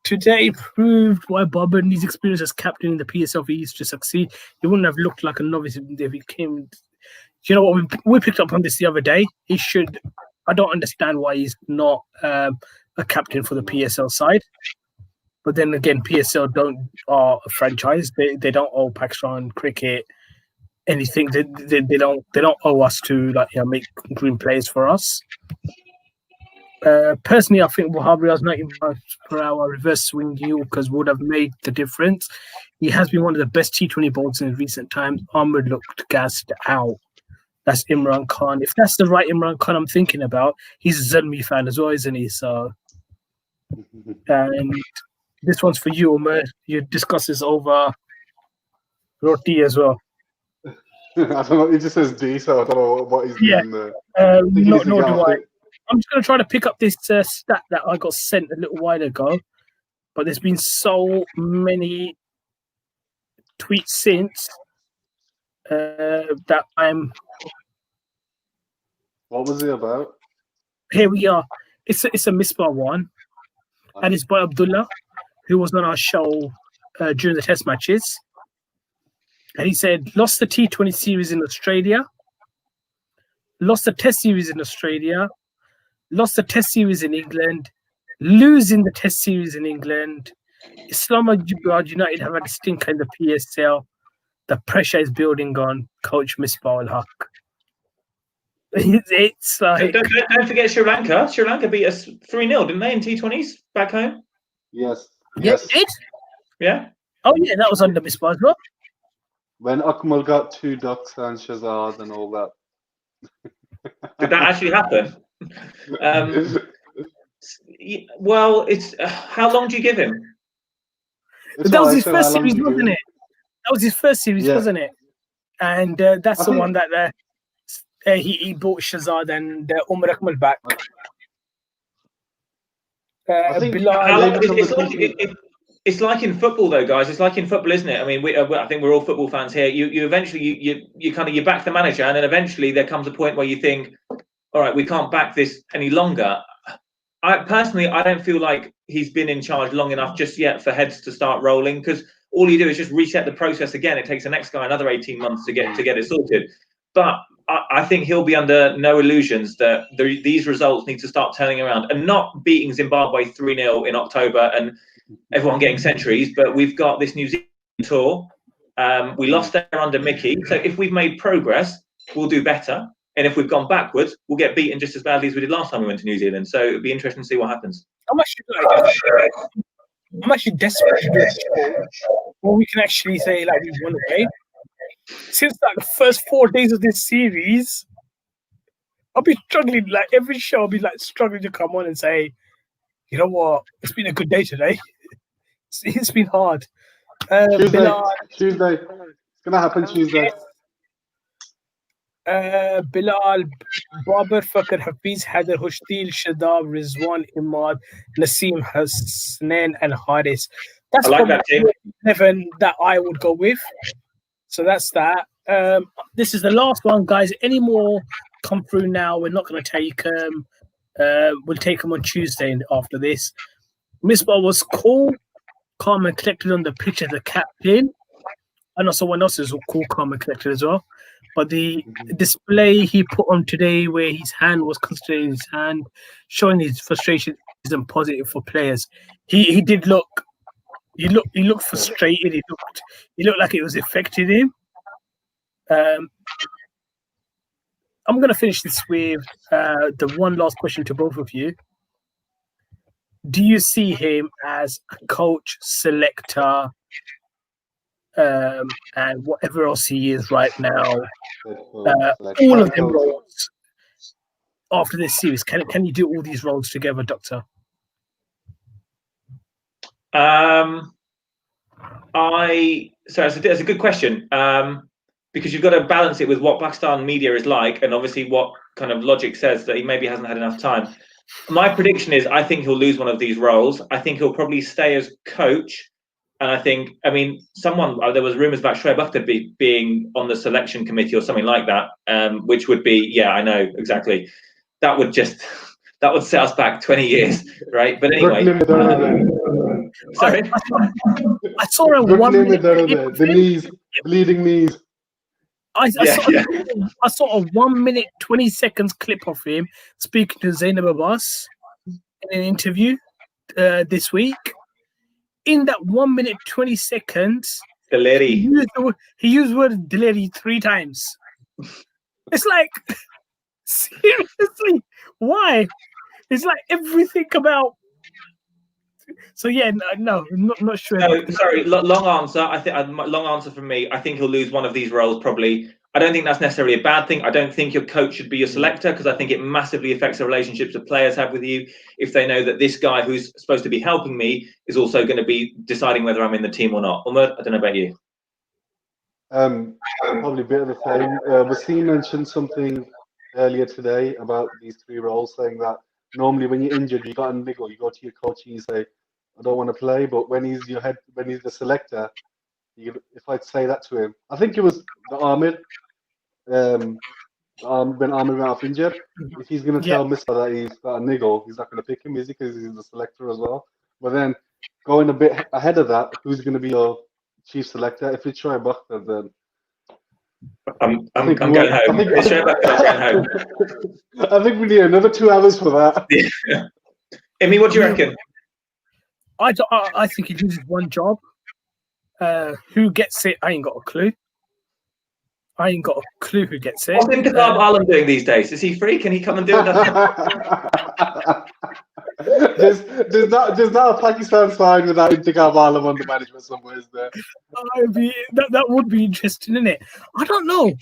S1: Today proved why Bobber needs experience as captain in the PSL for East to succeed. He wouldn't have looked like a novice if he came. You know what? We picked up on this the other day. He should. I don't understand why he's not a captain for the PSL side. But then again, PSL are a franchise. They don't owe Pakistan cricket anything. They don't owe us to make green plays for us. Personally, I think Wahabri's 90 miles per hour reverse swing Yorkers would have made the difference. He has been one of the best T20 bowlers in recent times. Ahmed looked gassed out. That's Imran Khan. If that's the right Imran Khan I'm thinking about, he's a Zalmi fan as well, isn't he? So, and this one's for you, Umar. You discuss this over roti as well.
S3: I don't know. It just says D, so I don't know what he's doing there.
S1: Nor do I. I'm just going to try to pick up this stat that I got sent a little while ago, but there's been so many tweets since that I'm.
S3: What was it about?
S1: Here we are. It's a Misbah one, and it's by Abdullah, who was on our show during the test matches. And he said, lost the T20 series in Australia, lost the test series in Australia, lost the test series in England, losing the test series in England. Islamabad United have had a stinker in the PSL. The pressure is building on coach Misbah al-Haq. It's like...
S2: Don't forget Sri Lanka. Sri Lanka beat us 3-0, didn't they, in T20s back home?
S3: Yes.
S1: Yeah, it did?
S2: Yeah.
S1: Oh, yeah, that was under Misbah as well.
S3: When Akmal got 2 ducks and Shazad and all that.
S2: Did that actually happen? Well, it's how long do you give him?
S1: That was his first series, wasn't it? That was his first series, wasn't it? And that's the one that he brought Shazad and Umar Akmal back.
S2: It's like in football, though, guys. It's like in football, isn't it? I mean, I think we're all football fans here. You eventually you back the manager, and then eventually there comes a point where you think, all right, we can't back this any longer. I don't feel like he's been in charge long enough just yet for heads to start rolling, because all you do is just reset the process again. It takes the next guy another 18 months to get it sorted. But I think he'll be under no illusions that these results need to start turning around, and not beating Zimbabwe 3-0 in October and everyone getting centuries. But we've got this New Zealand tour. We lost there under Mickey. So if we've made progress, we'll do better. And if we've gone backwards, we'll get beaten just as badly as we did last time we went to New Zealand. So it'll be interesting to see what happens.
S1: I'm actually desperate to do a show where we can actually say like we won a game. Since like the first 4 days of this series, I'll be struggling. Like every show, I'll be like struggling to come on and say, you know what, it's been a good day today. It's been hard.
S3: Tuesday. It's gonna happen Tuesday.
S1: Bilal, Babar, Fakr, Hafiz, Haider, Hushtil, Shadab, Rizwan, Imad, Naseem, Hasnain, and Haris. That's probably the 11 that I would go with. So that's that. This is the last one, guys. Any more come through now? We're not going to take them. We'll take them on Tuesday after this. Misbah was cool, calm and collected on the pitch as a captain. I know someone else is cool, calm and collected as well. But the display he put on today, where his hand was concentrated in his hand, showing his frustration, isn't positive for players. He did look. He looked frustrated. He looked like it was affecting him. I'm going to finish this with the one last question to both of you. Do you see him as a coach, selector, and whatever else he is right now? All of them roles. after this series? Can you do all these roles together, Doctor?
S2: It's a good question, because you've got to balance it with what Pakistan media is like, and obviously what kind of logic says that he maybe hasn't had enough time. My prediction is I think he'll lose one of these roles. I think he'll probably stay as coach, and there was rumours about Shoaib Akhtar being on the selection committee or something like that, which would be, I know exactly. That would set us back 20 years, right? But anyway. Sorry?
S1: I saw a 1 minute.
S3: The knees, bleeding knees.
S1: I saw a 1 minute 20 seconds clip of him speaking to Zainab Abbas in an interview this week. In that 1 minute 20 seconds, he used the word Dileri 3 times. It's like, seriously, why? It's like everything about. So no, not sure.
S2: No, sorry, long answer. I think long answer from me. I think he'll lose one of these roles probably. I don't think that's necessarily a bad thing. I don't think your coach should be your selector, because I think it massively affects the relationships that players have with you if they know that this guy who's supposed to be helping me is also going to be deciding whether I'm in the team or not. Umar, I don't know about you.
S3: Probably a bit of the same. Wasim mentioned something earlier today about these 3 roles, saying that normally when you're injured, you got a niggle, you go to your coach and you say, I don't want to play. But when he's the selector, if I'd say that to him, I think it was the Ahmed, when Ahmed went off injured, if he's going to tell Mister that he's got a niggle, he's not going to pick him, is he? Because he's the selector as well. But then going a bit ahead of that, who's going to be your chief selector? If it's Shoaib Akhtar, then
S2: I'm going home.
S3: I think we need another 2 hours for that.
S2: Yeah. Amy, what do you reckon?
S1: I think he loses one job. Who gets it? I ain't got a clue. Who gtes it.
S2: What's Intikhab Alam doing these days? Is he free? Can he come and do it?
S3: There's not a Pakistan side without Intikhab Alam under management somewhere, is there?
S1: That would be interesting, isn't it? I don't know.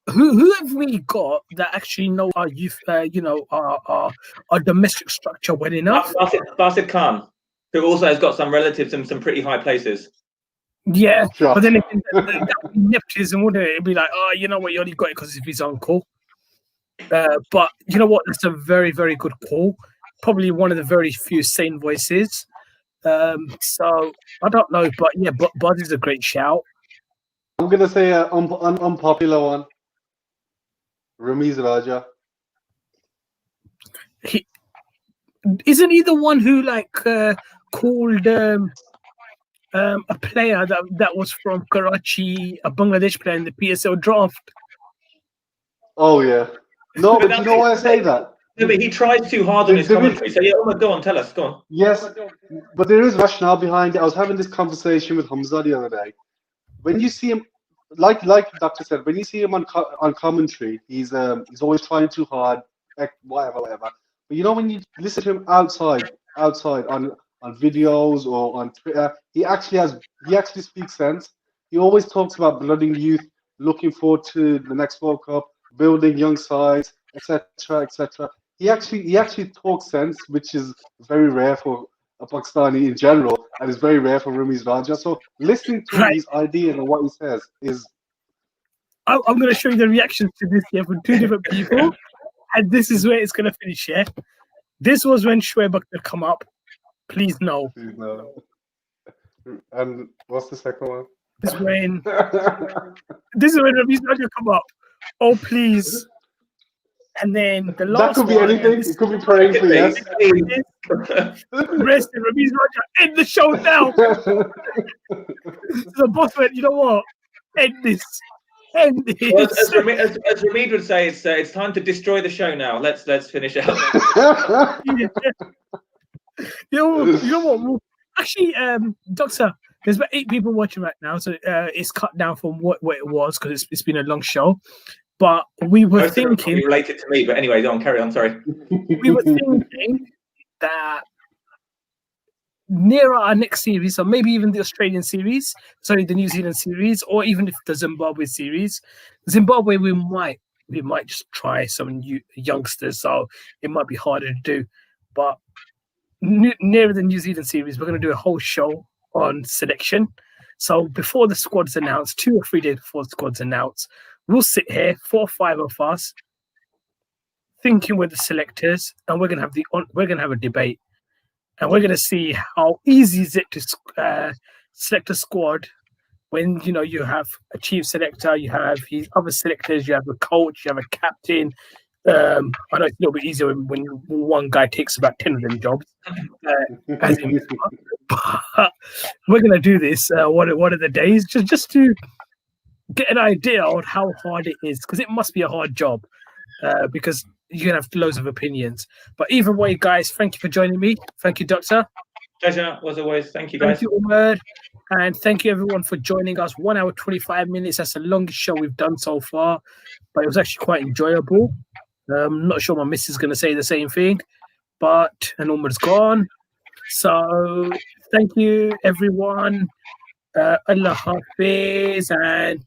S1: Who have we got that actually know our youth, our domestic structure well enough?
S2: Basit Khan, who also has got some relatives in some pretty high places.
S1: Yeah, sure. But then again, that would be nepotism, wouldn't it? It'd be like, oh, you know what, you only got it because of his uncle. But you know what? That's a very, very good call. Probably one of the very few sane voices. So I don't know, but yeah, Bud is a great shout.
S3: I'm gonna say an unpopular one. Ramiz Raja.
S1: Isn't he the one who called a player that was from Karachi, a Bangladesh player in the PSL draft?
S3: Oh yeah. No, but you know why I say that?
S2: No, but he tries too hard on his commentary. So go on, tell us, go on.
S3: Yes, but there is rationale behind it. I was having this conversation with Hamza the other day. When you see him, like the doctor said, when you see him on commentary, he's always trying too hard, whatever. But you know, when you listen to him outside on videos or on Twitter, he actually speaks sense. He always talks about blooding youth, looking forward to the next World Cup, building young sides, etc., etc. He actually talks sense, which is very rare for a Pakistani in general, and it's very rare for Ramiz Raja. So listening to his ideas and what he says is.
S1: I'm going to show you the reactions to this here from 2 different people, and this is where it's going to finish. Yeah, this was when Shoaib Akhtar come up. Please no.
S3: And what's the second one?
S1: This is when Ramiz Raja come up. Oh please. And then the last one.
S3: That could be anything. It could be praying for yes.
S1: Rest in Ramiz Raja. End the show now. So the boss went, you know what? End this. End this.
S2: Well, as Ramid would say, it's time to destroy the show now. Let's finish out.
S1: You know what? Actually, Doctor, there's about 8 people watching right now, so it's cut down from what it was because it's been a long show. But we were thinking
S2: related to me, but anyway, go on, carry on. Sorry.
S1: We were thinking that near our next series, or maybe even the Australian series, the New Zealand series, or even if the Zimbabwe series, we might we might just try some new youngsters. So it might be harder to do. But nearer the New Zealand series, we're going to do a whole show on selection. So before the squad's announced, 2 or 3 days before the squad's announced, we'll sit here, 4 or 5 of us, thinking with the selectors, and we're going to have a debate, and we're going to see how easy is it to select a squad when you have a chief selector, you have his other selectors, you have a coach, you have a captain. I know it's a little bit easier when one guy takes about 10 of them jobs. But we're going to do this. What are the days? Just to get an idea on how hard it is, because it must be a hard job. Because you're going to have loads of opinions. But either way, guys, thank you for joining me. Thank you, Doctor.
S2: Pleasure, as always. Thank you, guys.
S1: Thank you, Umar. And thank you, everyone, for joining us. 1 hour, 25 minutes. That's the longest show we've done so far. But it was actually quite enjoyable. I'm not sure my missus is going to say the same thing. And Umar's gone. So thank you, everyone. Allah Hafiz. And